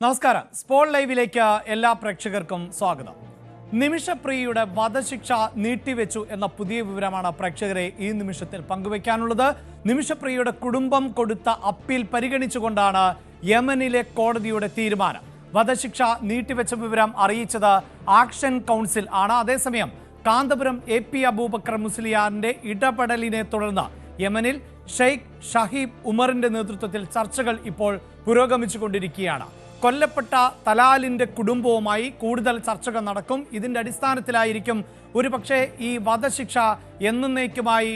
നമസ്കാരം. സ്പോൾ ലൈവിലേക്ക് എല്ലാ പ്രേക്ഷകർക്കും സ്വാഗതം. നിമിഷപ്രിയയുടെ വധശിക്ഷ നീട്ടിവെച്ചു എന്ന പുതിയ വിവരമാണ് പ്രേക്ഷകരെ ഈ നിമിഷത്തിൽ പങ്കുവയ്ക്കാനുള്ളത്. നിമിഷപ്രിയയുടെ കുടുംബം കൊടുത്ത അപ്പീൽ പരിഗണിച്ചുകൊണ്ടാണ് യമനിലെ കോടതിയുടെ തീരുമാനം. വധശിക്ഷ നീട്ടിവെച്ച വിവരം അറിയിച്ചത് ആക്ഷൻ കൗൺസിൽ ആണ്. അതേസമയം കാന്തപുരം AP അബൂബക്കർ മുസ്ലിയാറിന്റെ ഇടപെടലിനെ തുടർന്ന് യമനിൽ ഷെയ്ഖ് ഷഹീബ് ഉമറിന്റെ നേതൃത്വത്തിൽ ചർച്ചകൾ ഇപ്പോൾ പുരോഗമിച്ചുകൊണ്ടിരിക്കുകയാണ്. കൊല്ലപ്പെട്ട തലാലിന്റെ കുടുംബവുമായി കൂടുതൽ ചർച്ചകൾ നടക്കും. ഇതിന്റെ അടിസ്ഥാനത്തിലായിരിക്കും ഒരുപക്ഷെ ഈ വധശിക്ഷ എന്നേക്കുമായി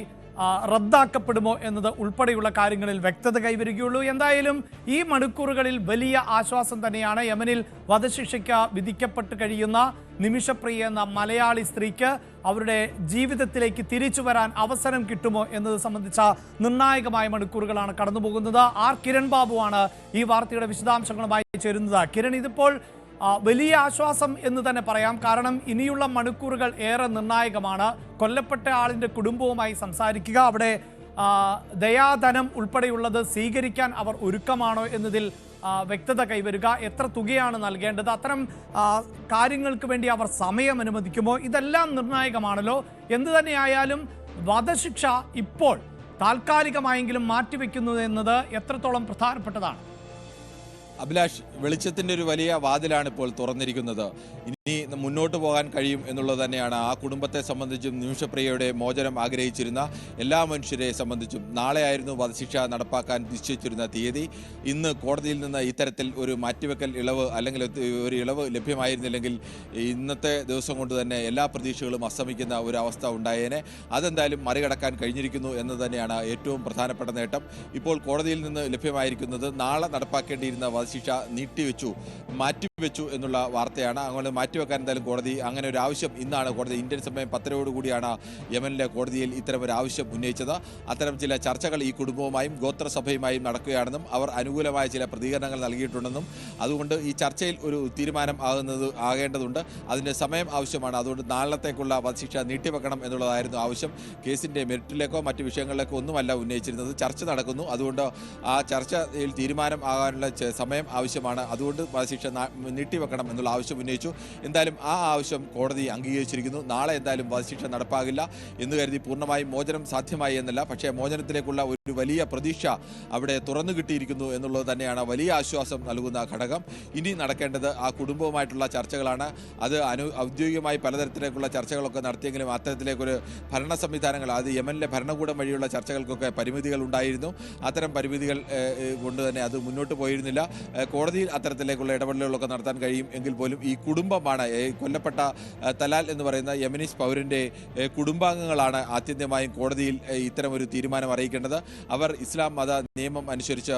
റദ്ദാക്കപ്പെടുമോ എന്നത് ഉൾപ്പെടെയുള്ള കാര്യങ്ങളിൽ വ്യക്തത കൈവരികയുള്ളൂ. എന്തായാലും ഈ മണിക്കൂറുകളിൽ വലിയ ആശ്വാസം തന്നെയാണ്. യമനിൽ വധശിക്ഷയ്ക്ക് വിധിക്കപ്പെട്ട് കഴിയുന്ന നിമിഷപ്രിയ എന്ന മലയാളി സ്ത്രീക്ക് അവരുടെ ജീവിതത്തിലേക്ക് തിരിച്ചു വരാൻ അവസരം കിട്ടുമോ എന്നത് സംബന്ധിച്ച നിർണായകമായ മണിക്കൂറുകളാണ് കടന്നുപോകുന്നത്. കിരൺ ബാബുവാണ് ഈ വാർത്തയുടെ വിശദാംശങ്ങളുമായി ചേരുന്നത്. കിരൺ, ഇതിപ്പോൾ വലിയ ആശ്വാസം എന്ന് തന്നെ പറയാം. കാരണം ഇനിയുള്ള മണിക്കൂറുകൾ ഏറെ നിർണായകമാണ്. കൊല്ലപ്പെട്ട ആളിൻ്റെ കുടുംബവുമായി സംസാരിക്കുക, അവിടെ ദയാധനം ഉൾപ്പെടെയുള്ളത് സ്വീകരിക്കാൻ അവർ ഒരുക്കമാണോ എന്നതിൽ വ്യക്തത കൈവരുക, എത്ര തുകയാണ് നൽകേണ്ടത്, അത്തരം കാര്യങ്ങൾക്ക് വേണ്ടി അവർ സമയം അനുവദിക്കുമോ, ഇതെല്ലാം നിർണായകമാണല്ലോ. എന്തു തന്നെയായാലും വധശിക്ഷ ഇപ്പോൾ താൽക്കാലികമായെങ്കിലും മാറ്റിവെക്കുന്നു എന്നത് എത്രത്തോളം പ്രധാനപ്പെട്ടതാണ്? അഭിലാഷ്, വെളിച്ചത്തിൻ്റെ ഒരു വലിയ വാതിലാണ് ഇപ്പോൾ തുറന്നിരിക്കുന്നത്. ഇനി മുന്നോട്ട് പോകാൻ കഴിയും എന്നുള്ളത് തന്നെയാണ് ആ കുടുംബത്തെ സംബന്ധിച്ചും നിമിഷപ്രിയയുടെ മോചനം ആഗ്രഹിച്ചിരുന്ന എല്ലാ മനുഷ്യരെ സംബന്ധിച്ചും. നാളെ ആയിരുന്നു വധശിക്ഷ നടപ്പാക്കാൻ നിശ്ചയിച്ചിരുന്ന തീയതി. ഇന്ന് കോടതിയിൽ നിന്ന് ഇത്തരത്തിൽ ഒരു മാറ്റിവെക്കൽ ഇളവ് അല്ലെങ്കിൽ ഒരു ഇളവ് ലഭ്യമായിരുന്നില്ലെങ്കിൽ ഇന്നത്തെ ദിവസം കൊണ്ട് തന്നെ എല്ലാ പ്രതീക്ഷകളും അസ്തമിക്കുന്ന ഒരു അവസ്ഥ ഉണ്ടായേനെ. അതെന്തായാലും മറികടക്കാൻ കഴിഞ്ഞിരിക്കുന്നു എന്ന് തന്നെയാണ് ഏറ്റവും പ്രധാനപ്പെട്ട നേട്ടം. ഇപ്പോൾ കോടതിയിൽ നിന്ന് ലഭ്യമായിരിക്കുന്നത് നാളെ നടപ്പാക്കേണ്ടിയിരുന്ന വധശിക്ഷ മാറ്റിവെച്ചു എന്നുള്ള വാർത്തയാണ്. അങ്ങനെ മാറ്റിവെക്കാൻ എന്തായാലും കോടതി അങ്ങനെ ഒരു ആവശ്യം ഇന്നാണ് കോടതി ഇന്ത്യൻ സമയം 10 കൂടിയാണ് യമനിലെ കോടതിയിൽ ഇത്തരം ഒരു ആവശ്യം ഉന്നയിച്ചത്. അത്തരം ചില ചർച്ചകൾ ഈ കുടുംബവുമായും ഗോത്രസഭയുമായും നടക്കുകയാണെന്നും അവർ അനുകൂലമായ ചില പ്രതികരണങ്ങൾ നൽകിയിട്ടുണ്ടെന്നും അതുകൊണ്ട് ഈ ചർച്ചയിൽ ഒരു തീരുമാനം ആകേണ്ടതുണ്ട്. അതിൻ്റെ സമയം ആവശ്യമാണ്. അതുകൊണ്ട് നാളത്തേക്കുള്ള വധശിക്ഷ നീട്ടിവെക്കണം എന്നുള്ളതായിരുന്നു ആവശ്യം. കേസിൻ്റെ മെറിറ്റിലേക്കോ മറ്റു വിഷയങ്ങളിലേക്കോ ഒന്നുമല്ല ഉന്നയിച്ചിരുന്നത്. ചർച്ച നടക്കുന്നു. അതുകൊണ്ട് ആ ചർച്ചയിൽ തീരുമാനം ആകാനുള്ള സമയം ആവശ്യമാണ്. അതുകൊണ്ട് വധശിക്ഷ നീട്ടിവെക്കണം എന്നുള്ള ആവശ്യം ഉന്നയിച്ചു. എന്തായാലും ആ ആവശ്യം കോടതി അംഗീകരിച്ചിരിക്കുന്നു. നാളെ എന്തായാലും വധശിക്ഷ നടപ്പാകില്ല എന്ന് കരുതി പൂർണ്ണമായും മോചനം സാധ്യമായി എന്നല്ല, പക്ഷേ മോചനത്തിലേക്കുള്ള ഒരു വലിയ പ്രതീക്ഷ അവിടെ തുറന്നു കിട്ടിയിരിക്കുന്നു എന്നുള്ളത് തന്നെയാണ് വലിയ ആശ്വാസം നൽകുന്ന ഘടകം. ഇനി നടക്കേണ്ടത് ആ കുടുംബവുമായിട്ടുള്ള ചർച്ചകളാണ്. അത് ഔദ്യോഗികമായി പലതരത്തിലേക്കുള്ള ചർച്ചകളൊക്കെ നടത്തിയെങ്കിലും അത്തരത്തിലേക്കൊരു ഭരണ സംവിധാനങ്ങൾ, അത് യമനിലെ ഭരണകൂടം വഴിയുള്ള ചർച്ചകൾക്കൊക്കെ പരിമിതികൾ ഉണ്ടായിരുന്നു. അത്തരം പരിമിതികൾ കൊണ്ട് തന്നെ അത് മുന്നോട്ട് പോയിരുന്നില്ല. കോടതിയിൽ അത്തരത്തിലേക്കുള്ള ഇടപെടലുകളൊക്കെ നടത്താൻ കഴിയും എങ്കിൽ പോലും ഈ കുടുംബമാണ് കൊല്ലപ്പെട്ട തലാൽ എന്ന് പറയുന്ന യമനീസ് പൗരൻ്റെ കുടുംബാംഗങ്ങളാണ് ആത്യന്തികമായും കോടതിയിൽ ഇത്തരം ഒരു തീരുമാനം അറിയിക്കേണ്ടത്. അവർ ഇസ്ലാം മത നിയമം അനുസരിച്ച്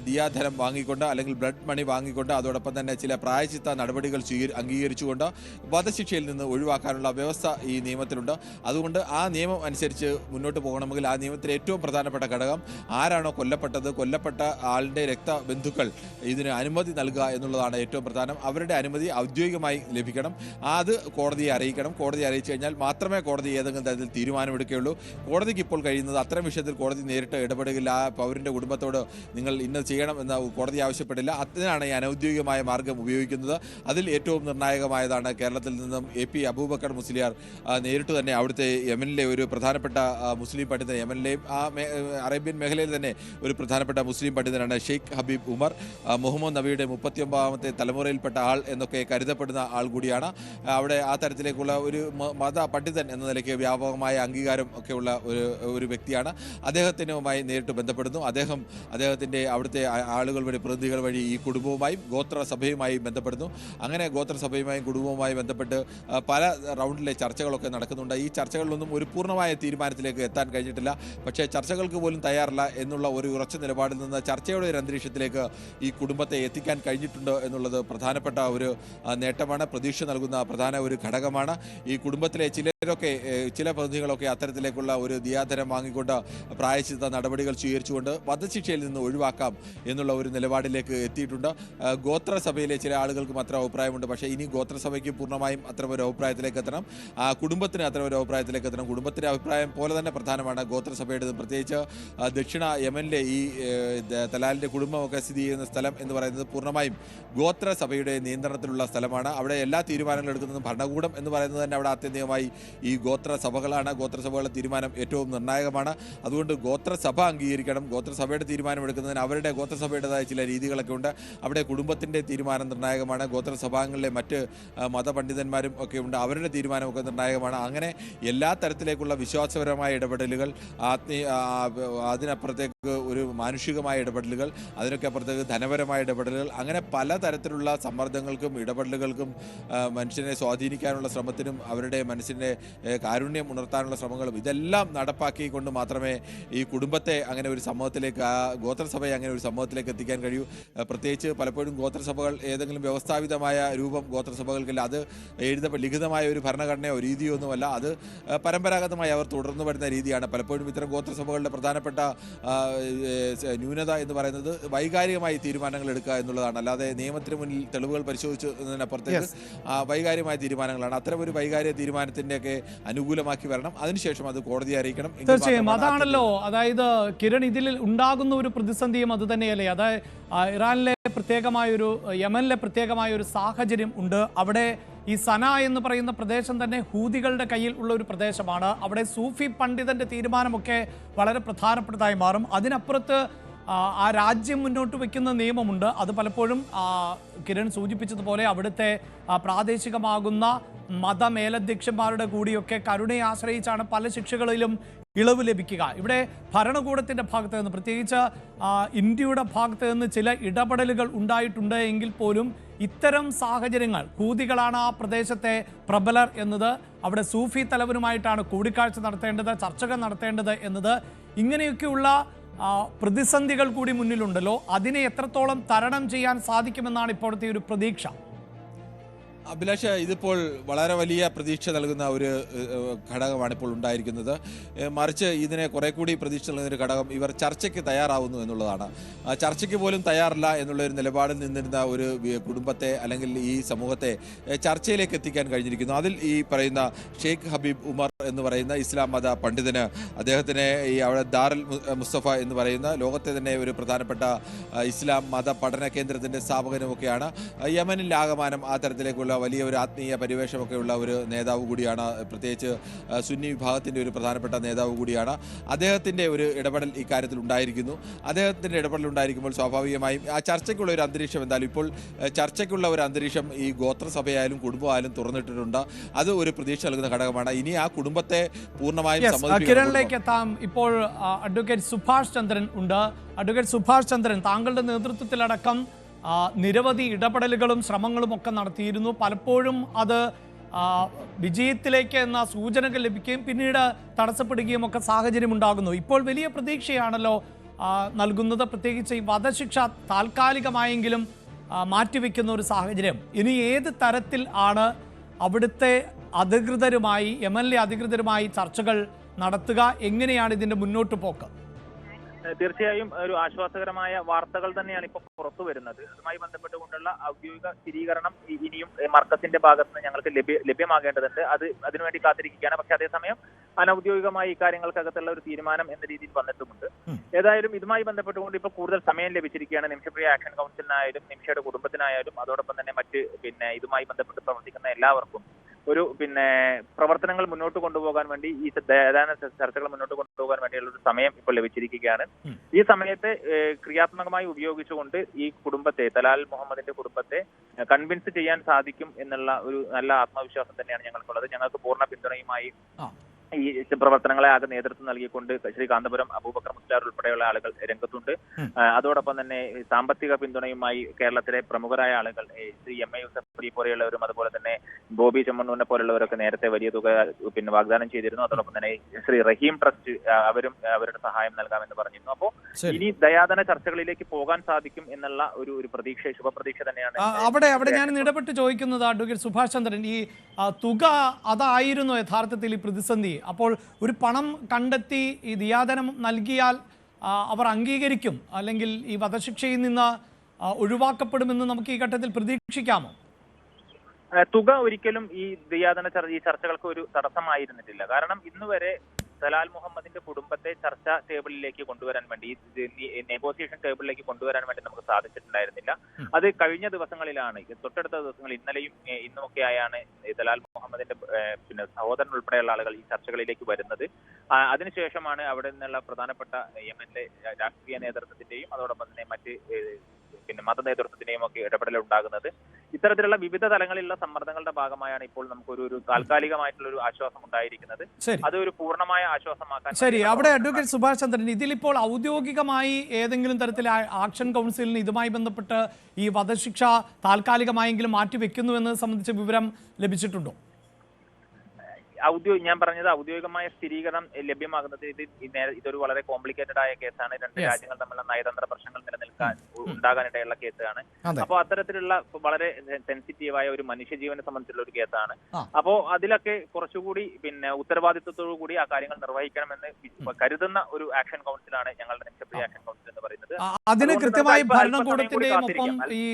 ദിയാധനം വാങ്ങിക്കൊണ്ട് അല്ലെങ്കിൽ ബ്ലഡ് മണി വാങ്ങിക്കൊണ്ട് അതോടൊപ്പം തന്നെ ചില പ്രായശ്ചിത്ത നടപടികൾ അംഗീകരിച്ചുകൊണ്ട് വധശിക്ഷയിൽ നിന്ന് ഒഴിവാക്കാനുള്ള വ്യവസ്ഥ ഈ നിയമത്തിലുണ്ട്. അതുകൊണ്ട് ആ നിയമം അനുസരിച്ച് മുന്നോട്ട് പോകണമെങ്കിൽ ആ നിയമത്തിലെ ഏറ്റവും പ്രധാനപ്പെട്ട ഘടകം ആരാണോ കൊല്ലപ്പെട്ട ആളുടെ രക്തബന്ധുക്കൾ ഇതിന് അനുമതി നൽകുക എന്നുള്ളതാണ് ഏറ്റവും പ്രധാനം. അവരുടെ അനുമതി ഔദ്യോഗികമായി ലഭിക്കണം. അത് കോടതിയെ അറിയിക്കണം. കോടതിയെ അറിയിച്ചു കഴിഞ്ഞാൽ മാത്രമേ കോടതി ഏതെങ്കിലും തരത്തിൽ തീരുമാനമെടുക്കുകയുള്ളൂ. കോടതിക്ക് ഇപ്പോൾ കഴിയുന്നത് അത്തരം വിഷയത്തിൽ കോടതി നേരിട്ട് ഇടപെടുകയില്ല. ആ പൗരൻ്റെ കുടുംബത്തോട് നിങ്ങൾ ഇന്നത് ചെയ്യണം എന്ന് കോടതി ആവശ്യപ്പെടില്ല. അതിനാണ് ഈ അനൗദ്യോഗികമായ മാർഗം ഉപയോഗിക്കുന്നത്. അതിൽ ഏറ്റവും നിർണായകമായതാണ് കേരളത്തിൽ നിന്നും AP അബൂബക്കർ മുസ്ലിയാർ നേരിട്ട് തന്നെ അവിടുത്തെ യമനിലെ ഒരു പ്രധാനപ്പെട്ട മുസ്ലിം പണ്ഡിതൻ, യമനിലെയും ആ അറേബ്യൻ മേഖലയിൽ തന്നെ ഒരു പ്രധാനപ്പെട്ട മുസ്ലിം പണ്ഡിതനാണ് ഷെയ്ഖ് ഹബീബ് ഉമർ. മുഹമ്മദ് നബിയുടെ 39ാമത്തെ തലമുറയിൽപ്പെട്ട ആൾ എന്നൊക്കെ കരുതപ്പെടുന്ന ആൾ കൂടിയാണ്. അവിടെ ആ തരത്തിലേക്കുള്ള ഒരു മത പണ്ഡിതൻ എന്ന നിലയ്ക്ക് വ്യാപകമായ അംഗീകാരം ഒക്കെയുള്ള ഒരു വ്യക്തിയാണ്. അദ്ദേഹത്തിനുമായി നേരിട്ട് ബന്ധപ്പെടുന്നു. അദ്ദേഹത്തിൻ്റെ അവിടുത്തെ ആളുകൾ വഴി, പ്രതിനിധികൾ വഴി ഈ കുടുംബവുമായും ഗോത്രസഭയുമായും ബന്ധപ്പെടുന്നു. അങ്ങനെ ഗോത്രസഭയുമായും കുടുംബവുമായി ബന്ധപ്പെട്ട് പല റൗണ്ടിലെ ചർച്ചകളൊക്കെ നടക്കുന്നുണ്ട്. ഈ ചർച്ചകളിലൊന്നും ഒരു പൂർണ്ണമായ തീരുമാനത്തിലേക്ക് എത്താൻ കഴിഞ്ഞിട്ടില്ല. പക്ഷേ ചർച്ചകൾക്ക് പോലും തയ്യാറല്ല എന്നുള്ള ഒരു ഉറച്ച നിലപാടിൽ നിന്ന് ചർച്ചയുടെ ഒരു അന്തരീക്ഷത്തിലേക്ക് ഈ കുടുംബത്തെ എത്തിക്കാൻ കഴിഞ്ഞിട്ടുണ്ട് എന്നുള്ളത് പ്രധാനപ്പെട്ട ഒരു നേട്ടമാണ്. പ്രതീക്ഷ നൽകുന്ന പ്രധാന ഒരു ഘടകമാണ്. ഈ കുടുംബത്തിലെ ചില ചിലരൊക്കെ ചില പ്രതിനിധികളൊക്കെ അത്തരത്തിലേക്കുള്ള ഒരു ദിയാധനം വാങ്ങിക്കൊണ്ട് പ്രായശ്ചിത്ത നടപടികൾ സ്വീകരിച്ചുകൊണ്ട് വധശിക്ഷയിൽ നിന്ന് ഒഴിവാക്കാം എന്നുള്ള ഒരു നിലപാടിലേക്ക് എത്തിയിട്ടുണ്ട്. ഗോത്രസഭയിലെ ചില ആളുകൾക്കും അത്ര അഭിപ്രായമുണ്ട്. പക്ഷേ ഇനി ഗോത്രസഭയ്ക്ക് പൂർണ്ണമായും അത്തരം ഒരു അഭിപ്രായത്തിലേക്ക് എത്തണം, കുടുംബത്തിന് അത്തരം ഒരു അഭിപ്രായത്തിലേക്ക് എത്തണം. കുടുംബത്തിൻ്റെ അഭിപ്രായം പോലെ തന്നെ പ്രധാനമാണ് ഗോത്രസഭയുടേത്. പ്രത്യേകിച്ച് ദക്ഷിണ യമനിലെ ഈ തലാലിൻ്റെ കുടുംബമൊക്കെ സ്ഥിതി ചെയ്യുന്ന സ്ഥലം എന്ന് പറയുന്നത് പൂർണ്ണമായും ഗോത്രസഭയുടെ നിയന്ത്രണത്തിലുള്ള സ്ഥലമാണ്. അവിടെ എല്ലാ തീരുമാനങ്ങളും എടുക്കുന്നതും ഭരണകൂടം എന്ന് പറയുന്നത് തന്നെ അവിടെ ആത്യന്തികമായി ഈ ഗോത്രസഭകളാണ്. ഗോത്രസഭകളുടെ തീരുമാനം ഏറ്റവും നിർണായകമാണ്. അതുകൊണ്ട് ഗോത്രസഭ അംഗീകരിക്കണം. ഗോത്രസഭയുടെ തീരുമാനമെടുക്കുന്നതിന് അവരുടെ ഗോത്രസഭയുടേതായ ചില രീതികളൊക്കെ ഉണ്ട്. അവിടെ കുടുംബത്തിൻ്റെ തീരുമാനം നിർണായകമാണ്. ഗോത്രസഭാംഗങ്ങളിലെ മറ്റ് മതപണ്ഡിതന്മാരും ഒക്കെ ഉണ്ട്, അവരുടെ തീരുമാനമൊക്കെ നിർണായകമാണ്. അങ്ങനെ എല്ലാ തരത്തിലേക്കുള്ള വിശ്വാസപരമായ ഇടപെടലുകൾ, അതിനപ്പുറത്തേക്ക് ഒരു മാനുഷികമായ ഇടപെടലുകൾ, അതിനൊക്കെ അപ്പുറത്തേക്ക് ധനപരമായ ഇടപെടലുകൾ, അങ്ങനെ പലതരത്തിലുള്ള സമ്മർദ്ദങ്ങൾക്കും ഇടപെടലുകൾക്കും മനുഷ്യനെ സ്വാധീനിക്കാനുള്ള ശ്രമത്തിനും അവരുടെ മനസ്സിൻ്റെ കാരുണ്യം ഉണർത്താനുള്ള ശ്രമങ്ങളും ഇതെല്ലാം നടപ്പാക്കിക്കൊണ്ട് മാത്രമേ ഈ കുടുംബത്തെ അങ്ങനെ ഒരു സമൂഹത്തിലേക്ക്, ഗോത്രസഭയെ അങ്ങനെ ഒരു സമൂഹത്തിലേക്ക് എത്തിക്കാൻ കഴിയൂ. പ്രത്യേകിച്ച് പലപ്പോഴും ഗോത്രസഭകൾ ഏതെങ്കിലും വ്യവസ്ഥാപിതമായ രൂപം ഗോത്രസഭകൾക്കില്ല. അത് ലിഖിതമായ ഒരു ഭരണഘടനയോ രീതിയോ ഒന്നുമല്ല. അത് പരമ്പരാഗതമായി അവർ തുടർന്നു വരുന്ന രീതിയാണ്. പലപ്പോഴും ഇത്തരം ഗോത്രസഭകളുടെ പ്രധാനപ്പെട്ട ന്യൂനത എന്ന് പറയുന്നത് വൈകാരികമായി തീരുമാനങ്ങൾ എടുക്കുക എന്നുള്ളതാണ്. അല്ലാതെ നിയമത്തിന് മുന്നിൽ തെളിവുകൾ പരിശോധിച്ചതിനപ്പുറത്തേക്ക് വൈകാരികമായ തീരുമാനങ്ങളാണ്. അത്തരം ഒരു വൈകാരിക തീരുമാനത്തിൻ്റെയൊക്കെ അനുകൂലമാക്കി വരണം. അതിനുശേഷം അത് കോടതിയെ അറിയിക്കണം. തീർച്ചയായും അതാണല്ലോ, അതായത് കിരൺ, ഇതിൽ ഉണ്ടാകുന്ന ഒരു പ്രതിസന്ധിയും അത് തന്നെയല്ലേ. അതായത് ഇറാനിലെ പ്രത്യേകമായൊരു, യമനിലെ പ്രത്യേകമായൊരു സാഹചര്യം ഉണ്ട്. അവിടെ ഈ സന എന്ന് പറയുന്ന പ്രദേശം തന്നെ ഹൂതികളുടെ കയ്യിൽ ഉള്ള ഒരു പ്രദേശമാണ്. അവിടെ സൂഫി പണ്ഡിതന്റെ തീരുമാനമൊക്കെ വളരെ പ്രധാനപ്പെട്ടതായി മാറും. അതിനപ്പുറത്ത് ആ രാജ്യം മുന്നോട്ട് വയ്ക്കുന്ന നിയമമുണ്ട്. അത് പലപ്പോഴും കിരൺ സൂചിപ്പിച്ചതുപോലെ അവിടുത്തെ പ്രാദേശികമാകുന്ന മതമേലധ്യക്ഷന്മാരുടെ കൂടിയൊക്കെ കരുണയെ ആശ്രയിച്ചാണ് പല ശിക്ഷകളിലും ഇളവ് ലഭിക്കുക. ഇവിടെ ഭരണകൂടത്തിൻ്റെ ഭാഗത്ത് നിന്ന്, പ്രത്യേകിച്ച് ഇന്ത്യയുടെ ഭാഗത്ത് നിന്ന് ചില ഇടപെടലുകൾ ഉണ്ടായിട്ടുണ്ട് എങ്കിൽ പോലും ഇത്തരം സാഹചര്യങ്ങൾ, ഹൂതികളാണ് ആ പ്രദേശത്തെ പ്രബലർ എന്നത്, അവിടെ സൂഫി തലവനുമായിട്ടാണ് കൂടിക്കാഴ്ച നടത്തേണ്ടത്, ചർച്ചകൾ നടത്തേണ്ടത് എന്നത്, ഇങ്ങനെയൊക്കെയുള്ള പ്രതിസന്ധികൾ കൂടി മുന്നിലുണ്ടല്ലോ. അതിനെ എത്രത്തോളം തരണം ചെയ്യാൻ സാധിക്കുമെന്നാണ് ഇപ്പോഴത്തെ ഒരു പ്രതീക്ഷ? അഭിലാഷ്, ഇതിപ്പോൾ വളരെ വലിയ പ്രതീക്ഷ നൽകുന്ന ഒരു ഘടകമാണ് ഇപ്പോൾ ഉണ്ടായിരിക്കുന്നത്. മറിച്ച് ഇതിനെ കുറെ കൂടി പ്രതീക്ഷ നൽകുന്ന ഒരു ഘടകം ഇവർ ചർച്ചയ്ക്ക് തയ്യാറാവുന്നു എന്നുള്ളതാണ്. ചർച്ചയ്ക്ക് പോലും തയ്യാറില്ല എന്നുള്ളൊരു നിലപാടിൽ നിന്നിരുന്ന ഒരു കുടുംബത്തെ അല്ലെങ്കിൽ ഈ സമൂഹത്തെ ചർച്ചയിലേക്ക് എത്തിക്കാൻ കഴിഞ്ഞിരിക്കുന്നു. അതിൽ ഈ പറയുന്ന ഷെയ്ഖ് ഹബീബ് ഉമർ എന്ന് പറയുന്ന ഇസ്ലാം മത പണ്ഡിതന്, അദ്ദേഹത്തിനെ ഈ അവിടെ ദാറുൽ മുസ്തഫ എന്ന് പറയുന്ന ലോകത്തെ തന്നെ ഒരു പ്രധാനപ്പെട്ട ഇസ്ലാം മത പഠന കേന്ദ്രത്തിൻ്റെ സ്ഥാപകനുമൊക്കെയാണ്. യമനിൽ ആകമാനം ആ തരത്തിലേക്കുള്ള വലിയ ഒരു ആത്മീയ പരിവേഷമൊക്കെയുള്ള ഒരു നേതാവ് കൂടിയാണ്. പ്രത്യേകിച്ച് സുന്നി വിഭാഗത്തിൻ്റെ ഒരു പ്രധാനപ്പെട്ട നേതാവ് കൂടിയാണ്. അദ്ദേഹത്തിൻ്റെ ഒരു ഇടപെടൽ ഇക്കാര്യത്തിൽ ഉണ്ടായിരിക്കുന്നു. അദ്ദേഹത്തിൻ്റെ ഇടപെടൽ ഉണ്ടായിരിക്കുമ്പോൾ സ്വാഭാവികമായും ആ ചർച്ചയ്ക്കുള്ള ഒരു അന്തരീക്ഷം, എന്തായാലും ഇപ്പോൾ ചർച്ചയ്ക്കുള്ള ഒരു അന്തരീക്ഷം ഈ ഗോത്രസഭയായാലും കുടുംബമായാലും തുറന്നിട്ടിട്ടുണ്ട്. അത് ഒരു പ്രതീക്ഷ നൽകുന്ന ഘടകമാണ്. ഇനി ആ കുടുംബത്തെ പൂർണ്ണമായും കിരണിലേക്ക് എത്താം. ഇപ്പോൾ അഡ്വക്കേറ്റ് സുഭാഷ് ചന്ദ്രൻ ഉണ്ട്. അഡ്വക്കേറ്റ് സുഭാഷ് ചന്ദ്രൻ, താങ്കളുടെ നേതൃത്വത്തിലടക്കം നിരവധി ഇടപെടലുകളും ശ്രമങ്ങളും ഒക്കെ നടത്തിയിരുന്നു. പലപ്പോഴും അത് വിജയത്തിലേക്ക് എന്ന സൂചനകൾ ലഭിക്കുകയും പിന്നീട് തടസ്സപ്പെടുകയും ഒക്കെ സാഹചര്യം ഉണ്ടാകുന്നു. ഇപ്പോൾ വലിയ പ്രതീക്ഷയാണല്ലോ നൽകുന്നത്. പ്രത്യേകിച്ച് ഈ വധശിക്ഷ താൽക്കാലികമായെങ്കിലും മാറ്റിവെക്കുന്ന ഒരു സാഹചര്യം. ഇനി ഏത് തരത്തിൽ ആണ് അവിടുത്തെ അധികൃതരുമായി, യമനിലെ അധികൃതരുമായി ചർച്ചകൾ നടത്തുക? എങ്ങനെയാണ് ഇതിന്റെ മുന്നോട്ട് പോക്ക്? തീർച്ചയായും ഒരു ആശ്വാസകരമായ വാർത്തകൾ തന്നെയാണ് ഇപ്പോൾ പുറത്തു വരുന്നത്. അതുമായി ബന്ധപ്പെട്ടുകൊണ്ടുള്ള ഔദ്യോഗിക സ്ഥിരീകരണം ഇനിയും മർക്കസിന്റെ ഭാഗത്ത് നിന്ന് ഞങ്ങൾക്ക് ലഭ്യമാകേണ്ടതുണ്ട്. അതിനുവേണ്ടി കാത്തിരിക്കുകയാണ്. പക്ഷെ അതേസമയം അനൌദ്യോഗികമായി ഇക്കാര്യങ്ങൾക്കകത്തുള്ള ഒരു തീരുമാനം എന്ന രീതിയിൽ വന്നിട്ടുമുണ്ട്. ഏതായാലും ഇതുമായി ബന്ധപ്പെട്ടുകൊണ്ട് ഇപ്പോൾ കൂടുതൽ സമയം ലഭിച്ചിരിക്കുകയാണ് നിമിഷപ്രിയ ആക്ഷൻ കൗൺസിലിനായാലും നിമിഷയുടെ കുടുംബത്തിനായാലും അതോടൊപ്പം തന്നെ മറ്റ് ഇതുമായി ബന്ധപ്പെട്ട് പ്രവർത്തിക്കുന്ന എല്ലാവർക്കും ഒരു പ്രവർത്തനങ്ങൾ മുന്നോട്ട് കൊണ്ടുപോകാൻ വേണ്ടി, ഈ ചർച്ചകൾ മുന്നോട്ട് കൊണ്ടുപോകാൻ വേണ്ടിയുള്ള ഒരു സമയം ഇപ്പോൾ ലഭിച്ചിരിക്കുകയാണ്. ഈ സമയത്തെ ക്രിയാത്മകമായി ഉപയോഗിച്ചുകൊണ്ട് ഈ കുടുംബത്തെ, തലാൽ മുഹമ്മദിന്റെ കുടുംബത്തെ കൺവിൻസ് ചെയ്യാൻ സാധിക്കും എന്നുള്ള ഒരു നല്ല ആത്മവിശ്വാസം തന്നെയാണ് ഞങ്ങൾക്കുള്ളത്. ഞങ്ങൾക്ക് പൂർണ്ണ പിന്തുണയുമായി ഈ പ്രവർത്തനങ്ങളെ ആകെ നേതൃത്വം നൽകിക്കൊണ്ട് ശ്രീ കാന്തപുരം അബൂബക്കർ മുസ്ലിയാർ ഉൾപ്പെടെയുള്ള ആളുകൾ രംഗത്തുണ്ട്. അതോടൊപ്പം തന്നെ സാമ്പത്തിക പിന്തുണയുമായി കേരളത്തിലെ പ്രമുഖരായ ആളുകൾ ശ്രീ എം എ യൂസഫ് പോലെയുള്ളവരും അതുപോലെ തന്നെ ബോബി ചെമ്മണ്ണൂരിനെ പോലുള്ളവരൊക്കെ നേരത്തെ വലിയ തുക വാഗ്ദാനം ചെയ്തിരുന്നു. അതോടൊപ്പം തന്നെ ശ്രീ റഹീം ട്രസ്റ്റ് അവരും അവരുടെ സഹായം നൽകാമെന്ന് പറഞ്ഞിരുന്നു. അപ്പോൾ ഇനി ദയാധന ചർച്ചകളിലേക്ക് പോകാൻ സാധിക്കും എന്നുള്ള ഒരു പ്രതീക്ഷ, ശുഭപ്രതീക്ഷ തന്നെയാണ്. അവിടെ ഞാൻ ഇടപെട്ട് ചോദിക്കുന്നത് അഡ്വക്കേറ്റ് സുഭാഷ് ചന്ദ്രൻ, ഈ തുക അതായിരുന്നു യഥാർത്ഥത്തിൽ ഈ പ്രതിസന്ധി. അപ്പോൾ ഒരു പണം കണ്ടെത്തി ഈ ദിയാദനം നൽകിയാൽ അവർ അംഗീകരിക്കും, അല്ലെങ്കിൽ ഈ വധശിക്ഷയിൽ നിന്ന് ഒഴിവാക്കപ്പെടുമെന്ന് നമുക്ക് ഈ ഘട്ടത്തിൽ പ്രതീക്ഷിക്കാമോ? തുക ഒരിക്കലും ഈ ദിയാദന ഈ ചർച്ചകൾക്ക് ഒരു തടസ്സമായിരുന്നിട്ടില്ല. കാരണം ഇന്നുവരെ സലാൽ മുഹമ്മദിന്റെ കുടുംബത്തെ ചർച്ചാ ടേബിളിലേക്ക് കൊണ്ടുവരാൻ വേണ്ടി, ഈ നെഗോസിയേഷൻ ടേബിളിലേക്ക് കൊണ്ടുവരാൻ വേണ്ടി നമുക്ക് സാധിച്ചിട്ടുണ്ടായിരുന്നില്ല. അത് കഴിഞ്ഞ ദിവസങ്ങളിലാണ്, തൊട്ടടുത്ത ദിവസങ്ങളിൽ ഇന്നലെയും ഇന്നുമൊക്കെയായാണ് സലാൽ മുഹമ്മദിന്റെ സഹോദരൻ ഉൾപ്പെടെയുള്ള ആളുകൾ ഈ ചർച്ചകളിലേക്ക് വരുന്നത്. അതിനുശേഷമാണ് അവിടെ നിന്നുള്ള പ്രധാനപ്പെട്ട യമനിലെ രാഷ്ട്രീയ നേതൃത്വത്തിന്റെയും അതോടൊപ്പം തന്നെ മറ്റ് മത നേതൃത്വത്തിന്റെയും ഒക്കെ ഇടപെടൽ ഉണ്ടാകുന്നത്. ഇത്തരത്തിലുള്ള വിവിധ തലങ്ങളിലുള്ള സമ്മർദ്ദങ്ങളുടെ ഭാഗമായാണ് ഇപ്പോൾ നമുക്കൊരു താൽക്കാലികമായിട്ടുള്ള ഒരു ആശ്വാസം ഉണ്ടായിരിക്കുന്നത്. അത് ഒരു പൂർണ്ണമായ ആശ്വാസമാക്കാൻ. ശരി, അവിടെ അഡ്വക്കേറ്റ് സുഭാഷ് ചന്ദ്രൻ, ഇതിലിപ്പോൾ ഔദ്യോഗികമായി ഏതെങ്കിലും തരത്തിലെ ആക്ഷൻ കൗൺസിലിന് ഇതുമായി ബന്ധപ്പെട്ട് ഈ വധശിക്ഷ താൽക്കാലികമായെങ്കിലും മാറ്റിവെക്കുന്നു എന്നത് സംബന്ധിച്ച വിവരം ലഭിച്ചിട്ടുണ്ടോ? ഞാൻ പറഞ്ഞത് ഔദ്യോഗികമായ സ്ഥിരീകരണം ലഭ്യമാകുന്നത് ഇതൊരു വളരെ കോംപ്ലിക്കേറ്റഡ് ആയ കേസാണ്. രണ്ട് രാജ്യങ്ങൾ തമ്മിലുള്ള നയതന്ത്ര പ്രശ്നങ്ങൾ ഉണ്ടാകാനിടയുള്ള കേസാണ്. അപ്പോൾ അത്തരത്തിലുള്ള വളരെ സെൻസിറ്റീവായ ഒരു മനുഷ്യജീവനെ സംബന്ധിച്ചുള്ള ഒരു കേസാണ്. അപ്പോൾ അതിലൊക്കെ കുറച്ചുകൂടി ഉത്തരവാദിത്വത്തോടു കൂടി ആ കാര്യങ്ങൾ നിർവഹിക്കണമെന്ന് കരുതുന്ന ഒരു ആക്ഷൻ കൗൺസിലാണ് ഞങ്ങളുടെ നിമിഷപ്രിയ ആക്ഷൻ കൗൺസിൽ എന്ന് പറയുന്നത്. അതിന് കൃത്യമായി ഭരണകൂടത്തിന്റെയും ഒപ്പം ഈ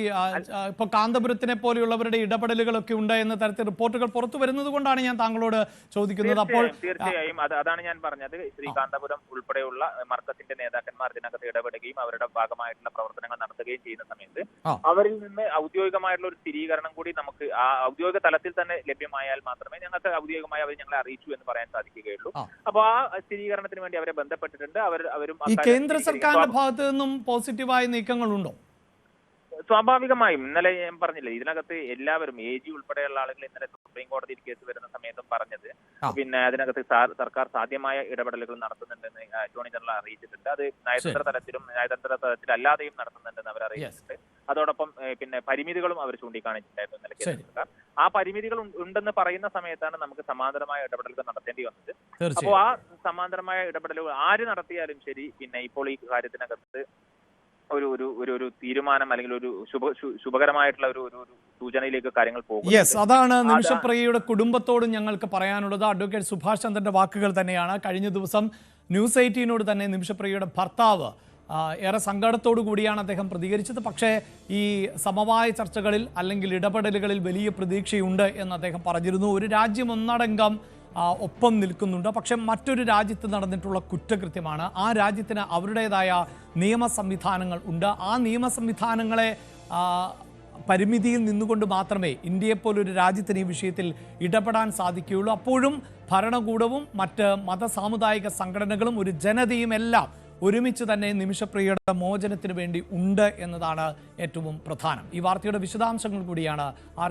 ഇപ്പൊ കാന്തപുരത്തിനെ പോലെയുള്ളവരുടെ ഇടപെടലുകളൊക്കെ ഉണ്ട് എന്ന തരത്തിൽ റിപ്പോർട്ടുകൾ പുറത്തു വരുന്നത് കൊണ്ടാണ് ഞാൻ താങ്കളോട് ചോദിക്കുന്നത്. അപ്പോൾ തീർച്ചയായും അതാണ് ഞാൻ പറഞ്ഞത്. ശ്രീ കാന്തപുരം ഉൾപ്പെടെയുള്ള മർക്കത്തിന്റെ നേതാക്കന്മാർ ഇതിനകത്ത് ഇടപെടുകയും അവരുടെ ഭാഗമായിട്ടുള്ള പ്രവർത്തനങ്ങൾ നടത്തുകയും ചെയ്യുന്ന സമയത്ത് അവരിൽ നിന്ന് ഔദ്യോഗികമായിട്ടുള്ള ഒരു സ്ഥിരീകരണം കൂടി നമുക്ക് ആ ഔദ്യോഗിക തലത്തിൽ തന്നെ ലഭ്യമായാൽ മാത്രമേ ഞങ്ങൾക്ക് ഔദ്യോഗികമായി അവർ ഞങ്ങളെ അറിയിച്ചു എന്ന് പറയാൻ സാധിക്കുകയുള്ളൂ. അപ്പോൾ ആ സ്ഥിരീകരണത്തിന് വേണ്ടി അവരെ ബന്ധപ്പെട്ടിട്ടുണ്ട്. അവരും ഈ കേന്ദ്ര സർക്കാരിന്റെ ഭാഗത്തു നിന്നും പോസിറ്റീവായ നീക്കങ്ങളുണ്ടോ? സ്വാഭാവികമായും ഇന്നലെ ഞാൻ പറഞ്ഞില്ലേ, ഇതിനകത്ത് എല്ലാവരും AG ഉൾപ്പെടെയുള്ള ആളുകൾ ഇന്നലെ സുപ്രീം കോടതിയിൽ കേസ് വരുന്ന സമയത്തും പറഞ്ഞത് അതിനകത്ത് സർക്കാർ സാധ്യമായ ഇടപെടലുകൾ നടത്തുന്നുണ്ടെന്ന് അറ്റോർണി ജനറൽ അറിയിച്ചിട്ടുണ്ട്. അത് നയതന്ത്ര തലത്തിലും നയതന്ത്ര തലത്തിലല്ലാതെയും നടത്തുന്നുണ്ടെന്ന് അവർ അറിയിച്ചിട്ടുണ്ട്. അതോടൊപ്പം പരിമിതികളും അവർ ചൂണ്ടിക്കാണിച്ചിട്ടുണ്ടായിരുന്നു ഇന്നലെ കേന്ദ്ര സർക്കാർ. ആ പരിമിതികൾ ഉണ്ടെന്ന് പറയുന്ന സമയത്താണ് നമുക്ക് സമാന്തരമായ ഇടപെടലുകൾ നടത്തേണ്ടി വന്നത്. അപ്പോൾ ആ സമാന്തരമായ ഇടപെടലുകൾ ആര് നടത്തിയാലും ശരി, ഇപ്പോൾ ഈ കാര്യത്തിനകത്ത് ഒരു തീരുമാനം അല്ലെങ്കിൽ ഒരു ശുഭകരമായിട്ടുള്ള ഒരു സൂചനയിലേക്ക് കാര്യങ്ങൾ പോകും. യെസ്, അതാണ് നിമിഷപ്രിയയുടെ കുടുംബത്തോടും ഞങ്ങൾക്ക് പറയാനുള്ളത്. അഡ്വക്കേറ്റ് സുഭാഷ് ചന്ദ്രന്റെ വാക്കുകൾ തന്നെയാണ്. കഴിഞ്ഞ ദിവസം ന്യൂസ് 18 തന്നെ നിമിഷപ്രിയയുടെ ഭർത്താവ് ഏറെ സങ്കടത്തോടു കൂടിയാണ് അദ്ദേഹം പ്രതികരിച്ചത്. പക്ഷേ ഈ സമവായ ചർച്ചകളിൽ അല്ലെങ്കിൽ ഇടപെടലുകളിൽ വലിയ പ്രതീക്ഷയുണ്ട് എന്ന് അദ്ദേഹം പറഞ്ഞിരുന്നു. ഒരു രാജ്യം ഒന്നടങ്കം ഒപ്പം നിൽക്കുന്നുണ്ട്. പക്ഷെ മറ്റൊരു രാജ്യത്ത് നടന്നിട്ടുള്ള കുറ്റകൃത്യമാണ്. ആ രാജ്യത്തിന് അവരുടേതായ നിയമ സംവിധാനങ്ങൾ ഉണ്ട്. ആ നിയമ സംവിധാനങ്ങളെ പരിമിതിയിൽ നിന്നുകൊണ്ട് മാത്രമേ ഇന്ത്യയെപ്പോലൊരു രാജ്യത്തിന് ഈ വിഷയത്തിൽ ഇടപെടാൻ സാധിക്കുകയുള്ളൂ. അപ്പോഴും ഭരണകൂടവും മറ്റ് മതസാമുദായിക സംഘടനകളും ഒരു ജനതയും എല്ലാം ഒരുമിച്ച് തന്നെ നിമിഷപ്രിയയുടെ മോചനത്തിന് വേണ്ടി ഉണ്ട് എന്നതാണ് ഏറ്റവും പ്രധാനം. ഈ വാർത്തയുടെ വിശദാംശങ്ങൾ കൂടിയാണ്